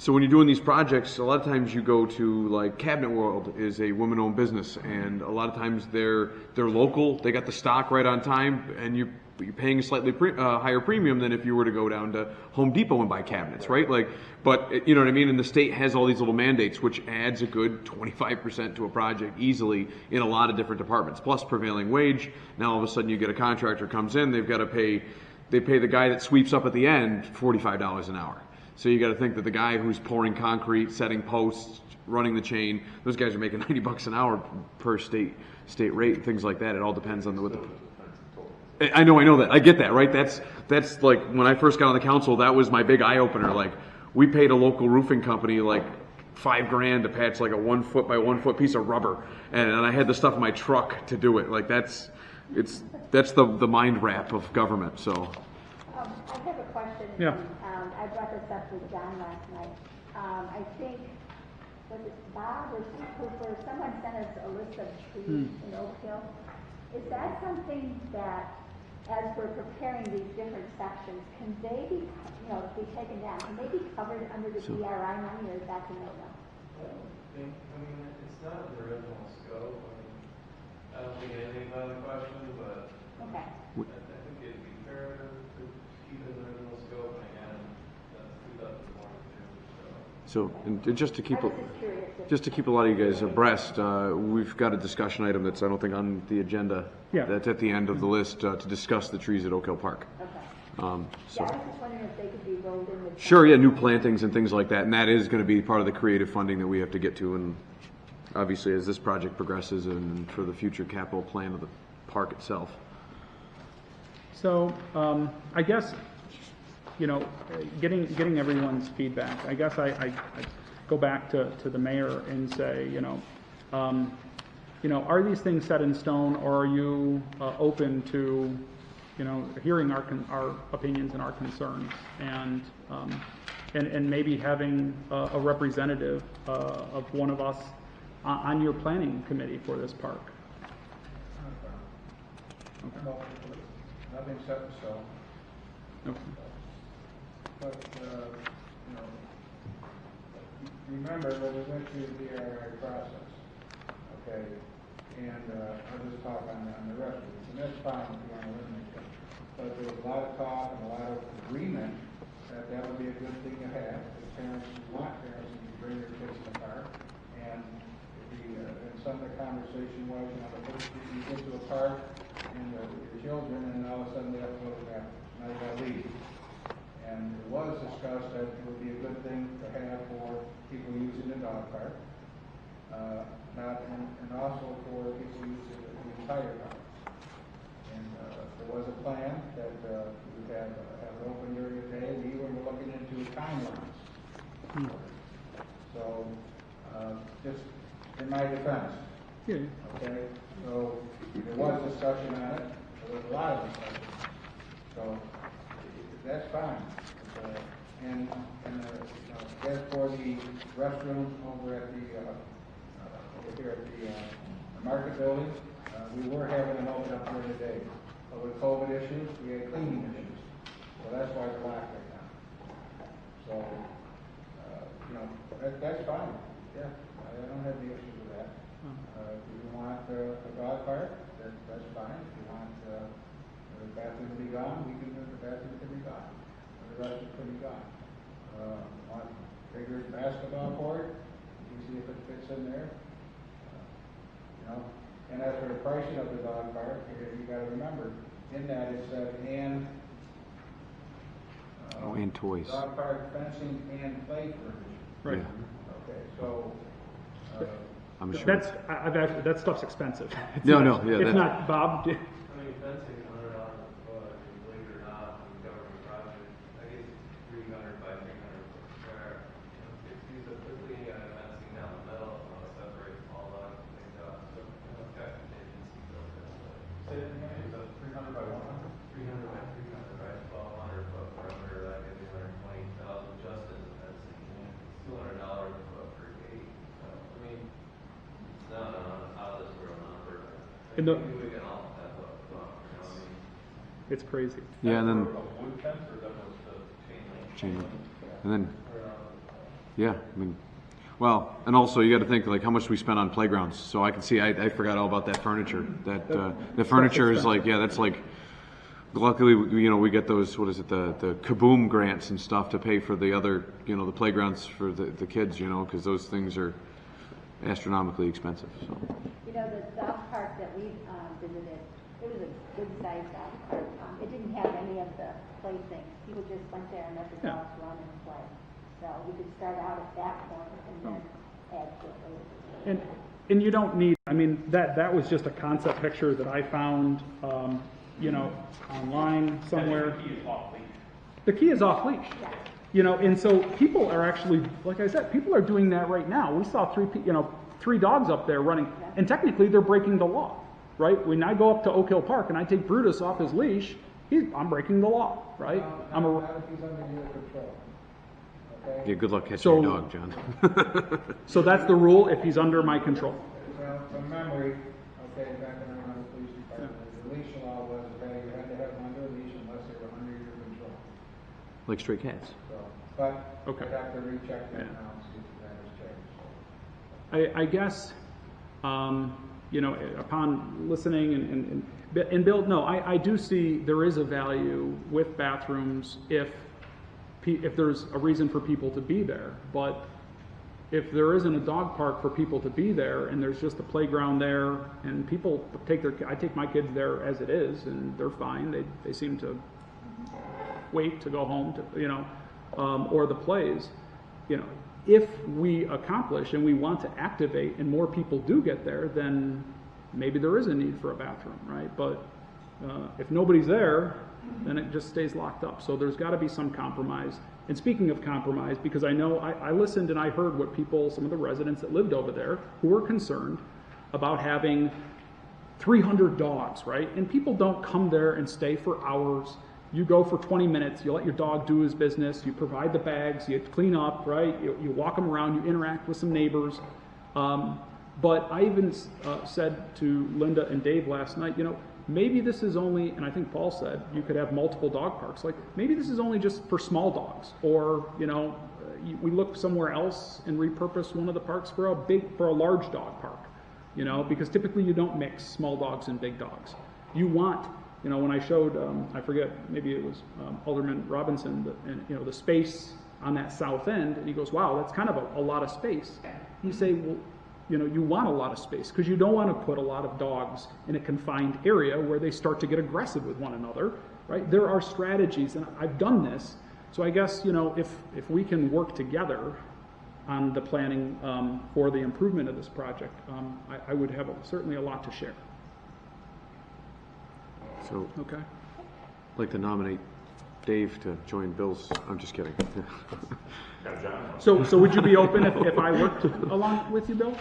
So when you're doing these projects, a lot of times you go to like Cabinet World is a woman-owned business, and a lot of times they're local. They got the stock right on time, and you're paying a slightly higher premium than if you were to go down to Home Depot and buy cabinets, right? Like, but you know what I mean. And the state has all these little mandates, which adds a good 25% to a project easily in a lot of different departments. Plus prevailing wage. Now all of a sudden you get a contractor comes in, they've got to pay. They pay the guy that sweeps up at the end $45 an hour. So you got to think that the guy who's pouring concrete, setting posts, running the chain, those guys are making $90 an hour per state rate, things like that. It all depends on I know that. I get that, right? That's like when I first got on the council, that was my big eye opener. Like we paid a local roofing company like $5,000 to patch like a 1 foot by 1 foot piece of rubber, and I had the stuff in my truck to do it. Like that's the mind wrap of government. So. I have a question. Yeah. I brought this up with John last night. I think, was it Bob or Steve Cooper, someone sent us a list of trees in Oak Hill. Is that something that, as we're preparing these different sections, can they be, be taken down? Can they be covered under the DRI money, or is that the no-no? It's not the original scope. I don't think anything about the question, but Okay. I think it'd be fair to keep it in the original scope, and again, that's 2022, So, and just to keep I was just curious. just to keep a lot of you guys abreast, we've got a discussion item that's I don't think on the agenda. Yeah. That's at the end of the list to discuss the trees at Oak Hill Park. Okay. So. Yeah, I was just wondering if they could be rolled in with. Sure, yeah, new plantings and things like that, and that is going to be part of the creative funding that we have to get to, and obviously as this project progresses and for the future capital plan of the park itself. So I guess, getting everyone's feedback. I guess I go back to the mayor and say, are these things set in stone, or are you open to, hearing our opinions and our concerns, and maybe having a representative of one of us on your planning committee for this park. Okay. Nothing set in stone. Okay. But, remember that we went through the DRI process, okay? And I'll just talk on the rest of it, and that's fine if you want to eliminate it. But there was a lot of talk and a lot of agreement that would be a good thing to have. If parents want parents to bring their kids in the park, and some of the conversation was, the first you get to a park and with your children, and all of a sudden they have to go to the bathroom. Now they got to leave. And it was discussed that it would be a good thing to have for people using the dog park, and also for people using the entire park. And there was a plan that we would have it open during the day. We were looking into timelines. So, just in my defense, okay, so there was discussion on it. There was a lot of discussion. So that's fine. And as for the restrooms over at over here at the market building, we were having them open up during the day. But with COVID issues, we had cleaning issues. So that's why they're locked right now. So, that's fine. Yeah, I don't have the issues with that. If you want a dog park, that's fine. If you want the bathroom to be gone, the bathroom can be gone. The rest can be gone. Want a bigger basketball court, you can see if it fits in there. And as for the pricing of the dog park, you got to remember, in that it said, and Oh, and toys. Dog park, fencing, and play furniture. Right. Yeah. Okay, so, I'm sure. That's, I've actually, that stuff's expensive. It's No, not- no, yeah, It's that's- not, Bob, I mean, fencing, $100 a foot, and believe it or not, in government project, I guess it's 300 by 300 foot square. It's used to quickly, fencing down the middle, separate all that, things out, so, it's got contingency built in. Say it again, it's a 300 by 100? 300 by 300, right, 1,200 foot perimeter, that gives you 120,000 just in the fencing. It's $200 a foot per gate, so, I mean, it's not out of this world number. In the- Maybe we can all have a, you know, I mean, it's crazy. Yeah, and then A wood fence or that was the chain link? chain link. And then, yeah, I mean, well, and also you got to think like how much we spend on playgrounds. So I can see, I forgot all about that furniture. That the furniture is like, yeah, that's like. Luckily, you know, we get those, what is it, the Kaboom grants and stuff to pay for the other, you know, the playgrounds for the kids, you know, because those things are astronomically expensive. So. You know, the dog park that we visited, it was a good-sized dog park. It didn't have any of the play things. People just went there and let the Yeah. dogs run and play. So you could start out at that point and then add to it later. And you don't need, I mean, that was just a concept picture that I found, you know, online somewhere. The key is off leash. The key is off leash. Yeah. You know, and so people are actually, like I said, people are doing that right now. We saw three dogs up there running, and technically they're breaking the law, right? When I go up to Oak Hill Park and I take Brutus off his leash, I'm breaking the law, right? not if he's under your control. Okay? Yeah, good luck catching So- your dog, John. So that's the rule if he's under my control. Well, from memory, okay, back when I was on the police department, the leash law was that you had to have them under a leash unless they were under your control. Like stray cats. So, but Okay. I'd have to recheck that Yeah. now and see if that has changed. I guess, you know, upon listening and Bill, no, I do see there is a value with bathrooms if there's a reason for people to be there. But if there isn't a dog park for people to be there and there's just a playground there and people I take my kids there as it is and they're fine. They seem to wait to go home to, you know, or the plays, you know, if we accomplish and we want to activate and more people do get there, then maybe there is a need for a bathroom, right? But if nobody's there, then it just stays locked up. So there's got to be some compromise. And speaking of compromise, because I know I listened and I heard what some of the residents that lived over there who were concerned about having 300 dogs, right? And people don't come there and stay for hours. You go for 20 minutes, you let your dog do his business, you provide the bags, you clean up, right? You walk them around, you interact with some neighbors. But I even said to Linda and Dave last night, you know, maybe this is only, and I think Paul said, you could have multiple dog parks. Like, maybe this is only just for small dogs. Or, you know, we look somewhere else and repurpose one of the parks for a large dog park. You know, because typically you don't mix small dogs and big dogs. You want, you know, when I showed, I forget, maybe it was Alderman Robinson, the space on that south end, and he goes, wow, that's kind of a lot of space. You say, well, you know, you want a lot of space because you don't want to put a lot of dogs in a confined area where they start to get aggressive with one another, right? There are strategies, and I've done this. So I guess, you know, if we can work together on the planning for the improvement of this project, I would have certainly a lot to share. So Okay. I'd like to nominate Dave to join Bill's. I'm just kidding. Got John. So would you be open if I worked along with you, Bill?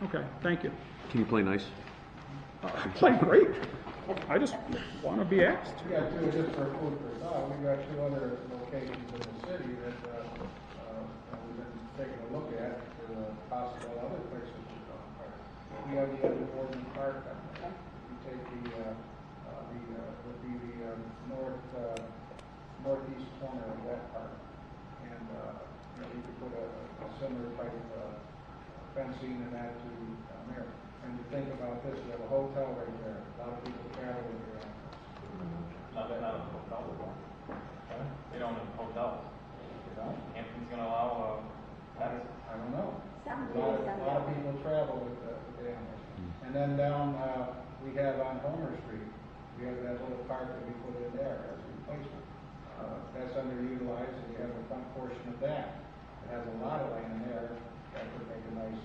Okay, thank you. Can you play nice? Play great. I just want to be asked. We got two, just for food for thought, we got two other locations in the city that we've been taking a look at for possible other places to go. We have the Alderman Park down there. We take northeast corner of that park, and you know, we could put a similar type of fencing and that to there. And you think about this, you have a hotel right there. A lot of people travel with their animals. Not a hotel. They don't have hotels. Hampton's gonna allow pets. I don't know. Some A do, lot some of don't. people travel with the animals. And then down, we have on Homer Street, we have that little park that we put in there as a replacement. That's underutilized, and you have the front portion of that. It has a lot of land there. That would make a nice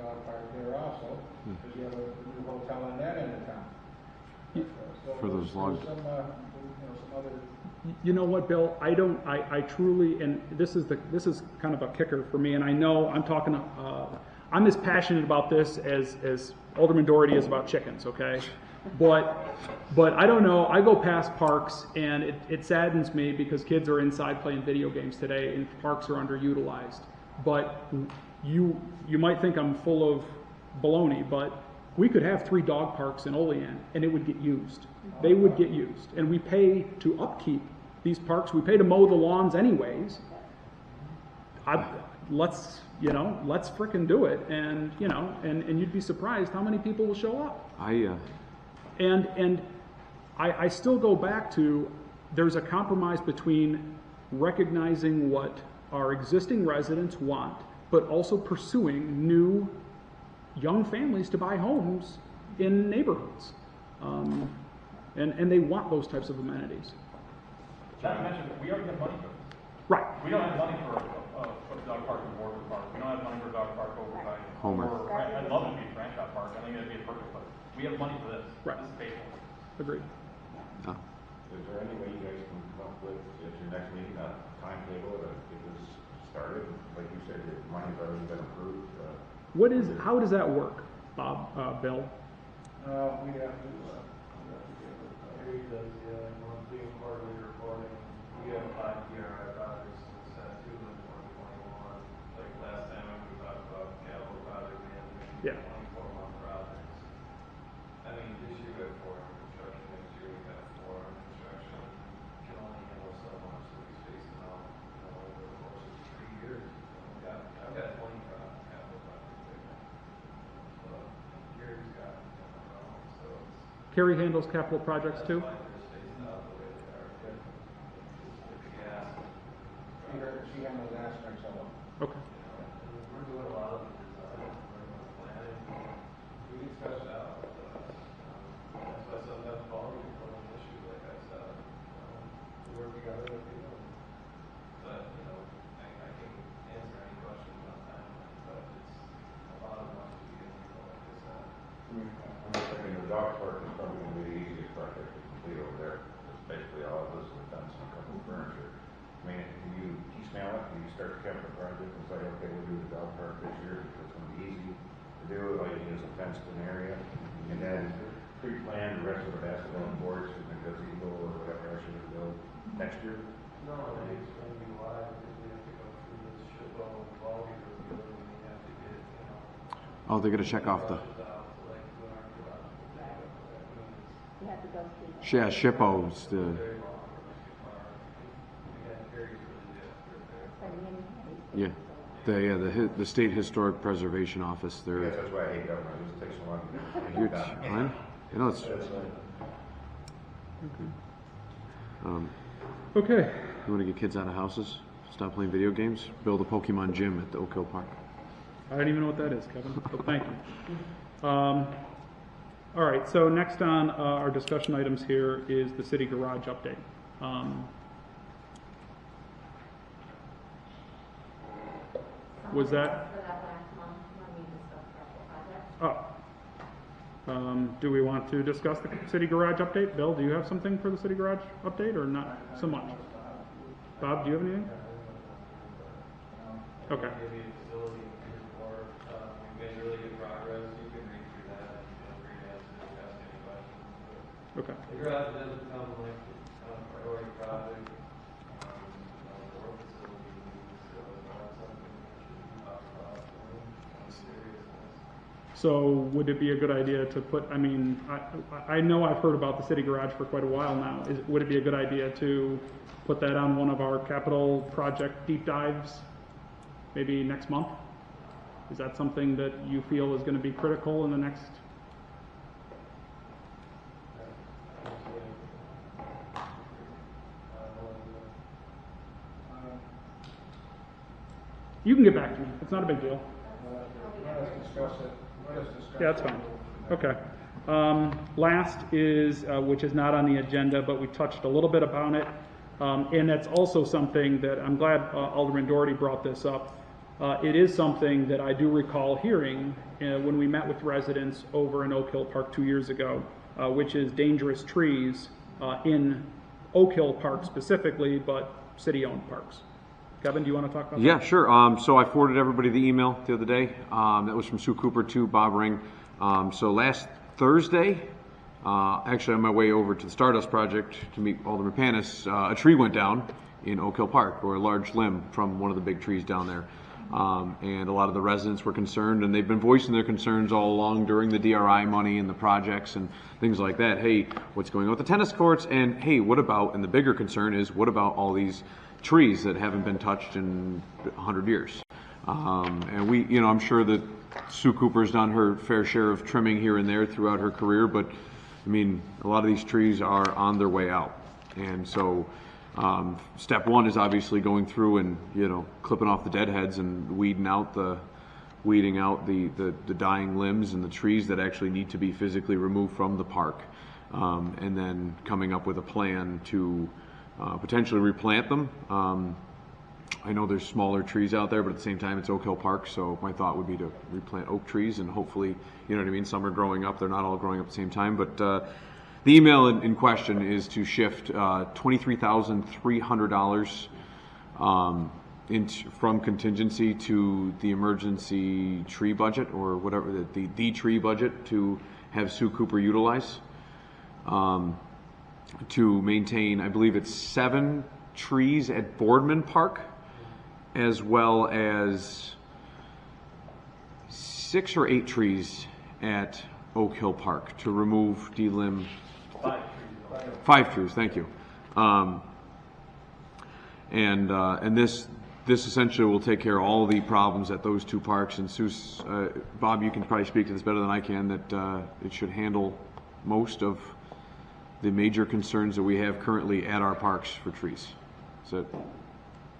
dog park there also, because you have a new hotel on that end of town. So For those long- some other. You know what, Bill? I truly, and this is kind of a kicker for me, and I know I'm talking, I'm as passionate about this as Alderman Doherty is about chickens, okay? But I don't know, I go past parks and it saddens me because kids are inside playing video games today and parks are underutilized. But you might think I'm full of baloney, but we could have 3 dog parks in Olean and it would get used. They would get used. And we pay to upkeep these parks. We pay to mow the lawns anyways. Let's frickin' do it. And, and you'd be surprised how many people will show up. And I still go back to, there's a compromise between recognizing what our existing residents want, but also pursuing new young families to buy homes in neighborhoods. And they want those types of amenities. John mentioned that we already have money for this. Right. We don't have money for a dog park in Warburg Park. We don't have money for a dog park over by Homer. I'd love it to be Franchot Park. I think it'd be a perfect place. We have money for this. Right. This is paid for. Agreed. Is there any way you guys can come up with, at your next meeting, a timetable to get this started? Like you said, your money's already been approved. How does that work, Bob, Bill? We'd have to get Gary does, monthly and quarterly reporting. We have 5 DRI projects to send to in 2021. Like last time when we talked about capital project management, Yeah. 24-month projects. I mean, this year we have 4 under construction, next year we have 4 under construction. Can only handle so much, so we space them out, over the course of 3 years. I've got 20 capital projects right now. But Gary's got, so it's. Kerry handles capital projects too? She handles aspects of them. Okay. We're doing a lot of the design, planning. We can stretch it out. That's why sometimes quality is one of the issues, like I said. We work together with people. But, I can answer any questions on that, but it's a lot of money to get people, like I said. I'm thinking the dog park is probably going to be the easiest project to complete over there. It's basically all of this is a fence and a couple of furniture. I mean, can you piecemeal it? Can you start the capital project and say, okay, we'll do the dog park this year because it's going to be easy to do. All you need is a fenced in area. And then pre-plan the rest of the basketball courts and the gazebo or whatever else you're going to build next year. No, it's going to be wide because we have to go through this ship level quality review and we have to get, Oh, they're gonna check off the, You have to go through that. yeah, SHPOs, the, the State Historic Preservation Office, Yeah, they're that's why I hate government. It just takes so long to get huge. it done. Fine. It's, Okay. you wanna get kids out of houses, stop playing video games, build a Pokemon gym at the Oak Hill Park. I don't even know what that is, Kevin, but thank you. All right, so next on our discussion items here is the city garage update. Was that? For that last month when we discussed capital projects. Do we want to discuss the city garage update? Bill, do you have something for the city garage update or not so much? Bob, do you have anything? Okay. Maybe a facility report. We've made really good progress. You can read through that and feel free to ask any questions. Okay. The garage does become like a priority project. The work facility needs, so it's not something we should talk about in seriousness. So would it be a good idea to put, I know I've heard about the city garage for quite a while now. Would it be a good idea to put that on one of our capital project deep dives maybe next month? Is that something that you feel is going to be critical in the next? You can get back to me. It's not a big deal. Let us discuss it. Yeah, that's fine. Okay. Last is, which is not on the agenda, but we touched a little bit about it. And that's also something that I'm glad Alderman Doherty brought this up. It is something that I do recall hearing when we met with residents over in Oak Hill Park 2 years ago, which is dangerous trees in Oak Hill Park specifically, but city-owned parks. Kevin, do you want to talk about that? Yeah, sure. So I forwarded everybody the email the other day. That was from Sue Cooper to Bob Ring. So last Thursday, actually on my way over to the Stardust Project to meet Alderman Panis, a tree went down in Oak Hill Park, or a large limb from one of the big trees down there. And a lot of the residents were concerned, and they've been voicing their concerns all along during the DRI money and the projects and things like that. Hey, what's going on with the tennis courts? And hey, what about, and the bigger concern is, what about all these trees that haven't been touched in 100 years? And we, you know, I'm sure that Sue Cooper's done her fair share of trimming here and there throughout her career, but I mean, a lot of these trees are on their way out. And so step one is obviously going through and, you know, clipping off the dead heads and weeding out the dying limbs and the trees that actually need to be physically removed from the park. And then coming up with a plan to potentially replant them. I know there's smaller trees out there, but at the same time it's Oak Hill Park, so my thought would be to replant oak trees, and hopefully, you know what I mean, some are growing up, they're not all growing up at the same time, but the email in question is to shift $23,300 from contingency to the emergency tree budget, or whatever, the tree budget, to have Sue Cooper utilize to maintain, I believe it's 7 trees at Boardman Park, as well as 6 or 8 trees at Oak Hill Park to remove, delimb. 5 trees, thank you. And this essentially will take care of all the problems at those 2 parks. And Sue's, Bob, you can probably speak to this better than I can, that it should handle most of the major concerns that we have currently at our parks for trees. Is that?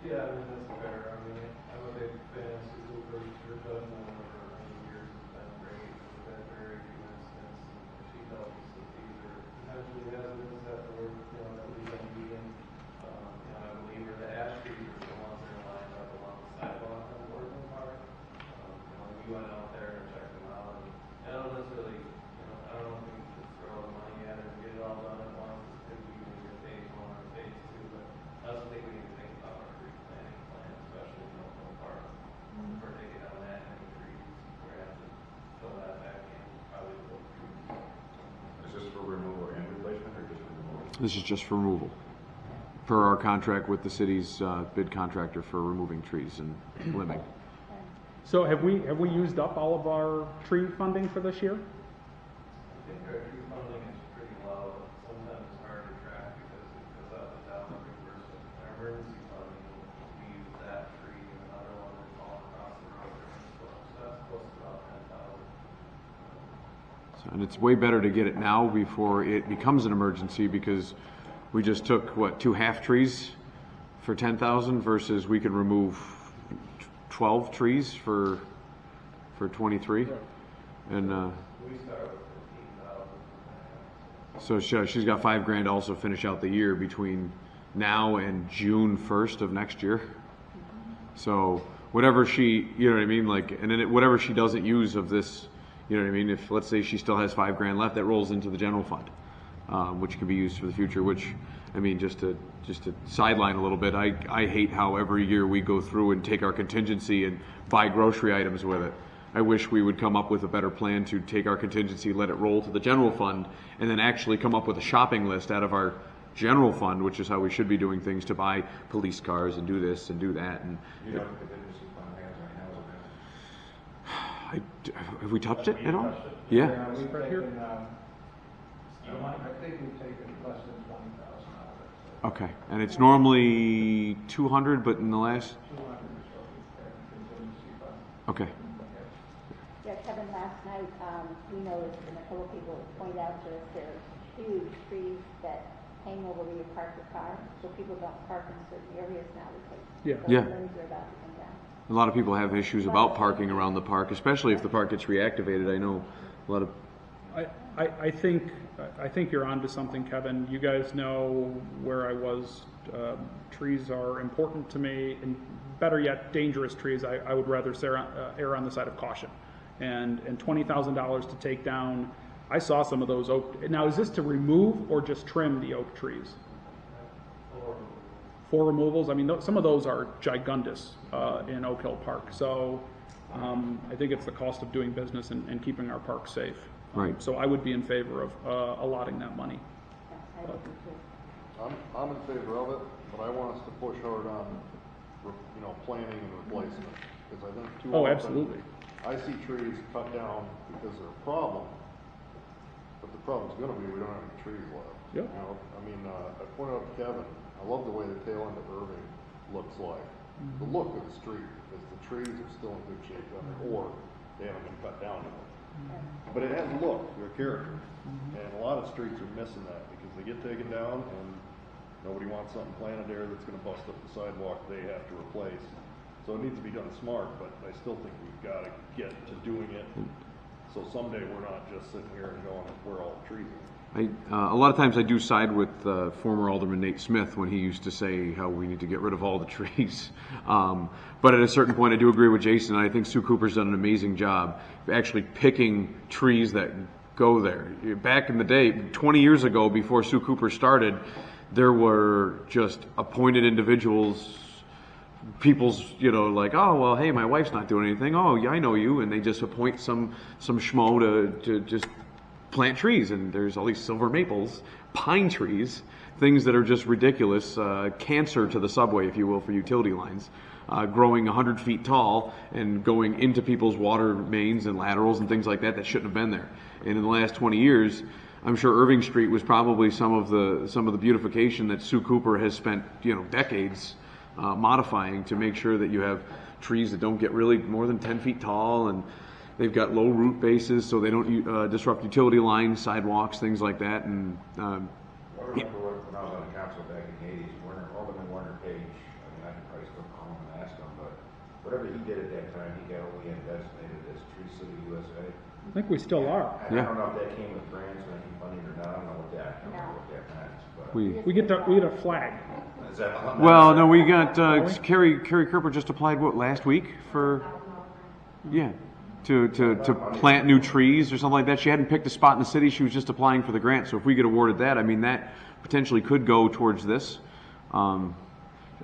Yeah, I mean, that's fair. I mean, I'm a big fan of Sue Cooper. Her judgment over many years has been great. We've had very few incidents. She tells us that these are potentially hazardous that we're, you know, that we've been meeting. You know, I believe the ash trees are the ones that are lined up along the sidewalk on Boardman Park. You know, we went out there and checked them out, and I don't necessarily, you know, I don't know if we can just throw the money at it and get it all done at once. It could be maybe a phase 1 or a phase 2, but I also think we need to think about our tree planting plan, especially in Oak Hill Park. If we're taking on that many trees, we're going to have to fill that back in, probably both trees. Is this for removal and replacement, or just removal? This is just for removal, per our contract with the city's bid contractor for removing trees and limbing. So have we used up all of our tree funding for this year? I think our tree funding is pretty low. Sometimes it's hard to track because it goes up and down every person. Our emergency funding, we use that tree and another one that's all across the road. So that's close to about 10,000. And it's way better to get it now before it becomes an emergency, because we just took, what, 2 half trees for 10,000 versus we could remove 12 trees for 23. And We start with 15,000. so she's got $5,000 to also finish out the year between now and June 1st of next year. So whatever she, you know what I mean, like, and then whatever she doesn't use of this, you know what I mean, if let's say she still has $5,000 left, that rolls into the general fund, which can be used for the future. Which, I mean, just to sideline a little bit, I hate how every year we go through and take our contingency and buy grocery items with it. I wish we would come up with a better plan to take our contingency, let it roll to the general fund, and then actually come up with a shopping list out of our general fund, which is how we should be doing things, to buy police cars and do this and do that. And You know what the contingency fund has right now, is it? have we touched it at all? We've Right here. taken, I think we've taken less than 20,000 out of it. So Okay, and it's normally 200, but in the last, 200 is what we've taken contingency fund. okay. Yeah, Kevin, last night, we noticed, and a couple of people pointed out to us, there's huge trees that hang over where you park your car, so people don't park in certain areas now because Yeah. those Yeah. limbs are about to come down. A lot of people have issues about parking around the park, especially if the park gets reactivated. I know a lot of I think you're onto something, Kevin. You guys know where I was. Trees are important to me, and better yet, dangerous trees. I would rather err on the side of caution. And $20,000 to take down. I saw some of those oak. Now, is this to remove or just trim the oak trees? For removals. I mean, some of those are gigundous in Oak Hill Park. So I think it's the cost of doing business and keeping our parks safe. Right. So I would be in favor of allotting that money. I'm in favor of it, but I want us to push hard on, planting and replacement. Because I think too often, absolutely. I see trees cut down because they're a problem, but the problem's going to be we don't have any trees left. Yep. I pointed out to Kevin, I love the way the tail end of Irving looks like. The look of the street is the trees are still in good shape down there, or they haven't been cut down yet. But it has a look, their character. And a lot of streets are missing that because they get taken down and nobody wants something planted there that's going to bust up the sidewalk they have to replace. So it needs to be done smart, but I still think we've got to get to doing it. So someday we're not just sitting here and going, where all the trees are. A lot of times I do side with former Alderman Nate Smith when he used to say how we need to get rid of all the trees. But at a certain point, I do agree with Jason. I think Sue Cooper's done an amazing job actually picking trees that go there. Back in the day, 20 years ago, before Sue Cooper started, there were just appointed individuals, people's, like, oh, well, hey, my wife's not doing anything. Oh, yeah, I know you. And they just appoint some schmo to just plant trees, and there's all these silver maples, pine trees, things that are just ridiculous, cancer to the subway, if you will, for utility lines, growing 100 feet tall and going into people's water mains and laterals and things like that shouldn't have been there. And in the last 20 years, I'm sure Irving Street was probably some of the beautification that Sue Cooper has spent, decades modifying to make sure that you have trees that don't get really more than 10 feet tall, and they've got low root bases so they don't disrupt utility lines, sidewalks, things like that. And I remember when I was on the council back in the 80s, Alderman Warner Page, I can probably still call him and ask him, but whatever he did at that time, he got Olean designated as Tree City USA. I think we still are. I don't know if that came with grants or any funding or not. I don't know what that meant. But We get a flag. is that well, no, we got Carrie Kerper just applied last week for to plant new trees or something like that. She hadn't picked a spot in the city. She was just applying for the grant. So if we get awarded that, I mean, that potentially could go towards this.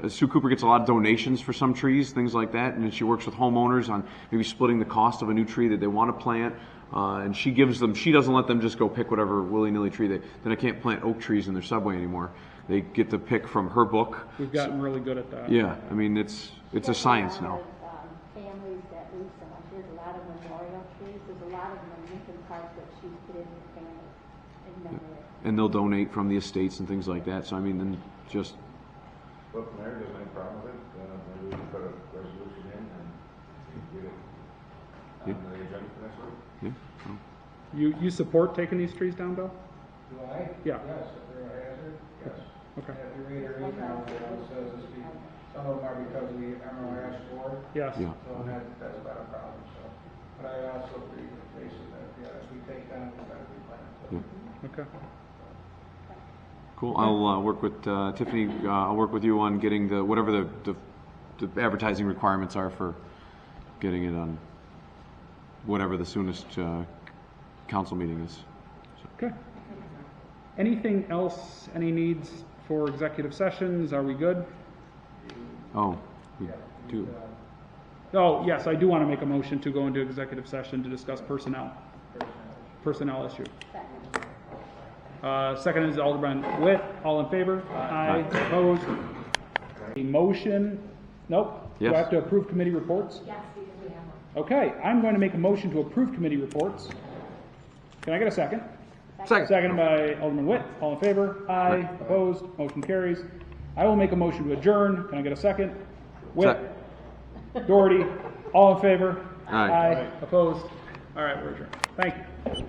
Sue Cooper gets a lot of donations for some trees, things like that, and then she works with homeowners on maybe splitting the cost of a new tree that they want to plant. And she doesn't let them just go pick whatever willy-nilly tree. Then I can't plant oak trees in their subway anymore. They get to pick from her book. We've gotten really good at that. Yeah, I mean, it's a science now. Families that lose so much. There's a lot of memorial trees. There's a lot of them in Lincoln Park that she's put in for families in memory. And they'll donate from the estates and things like that. So I mean, then just. Well, if Mayor doesn't have a problem with it, maybe we can put a resolution in and get it on the agenda for next week. Yeah. You support taking these trees down, Bill? Do I? Yeah. Yes, if they're a hazard, yes. Okay. If you read her email, it says some of them are because of the emerald ash board. Yes. Yeah. So that's about a problem, so. But I also agree with Jason that, if we take down, we've got to be planted. Yeah. Okay. Cool. I'll work with Tiffany. I'll work with you on getting whatever the advertising requirements are for getting it on whatever the soonest council meeting is. So. Okay. Anything else? Any needs for executive sessions? Are we good? Oh, we do. Oh, yes, I do want to make a motion to go into executive session to discuss personnel issue. Second is Alderman Witt. All in favor? Aye. Opposed? A motion? Nope. Yes. Do I have to approve committee reports? Yes, because we have one. Okay, I'm going to make a motion to approve committee reports. Can I get a second? Second. Second by Alderman Witt. All in favor? Aye. Opposed? Motion carries. I will make a motion to adjourn. Can I get a second? Witt. Doherty. All in favor? Aye. Opposed? All right, we're adjourned. Thank you.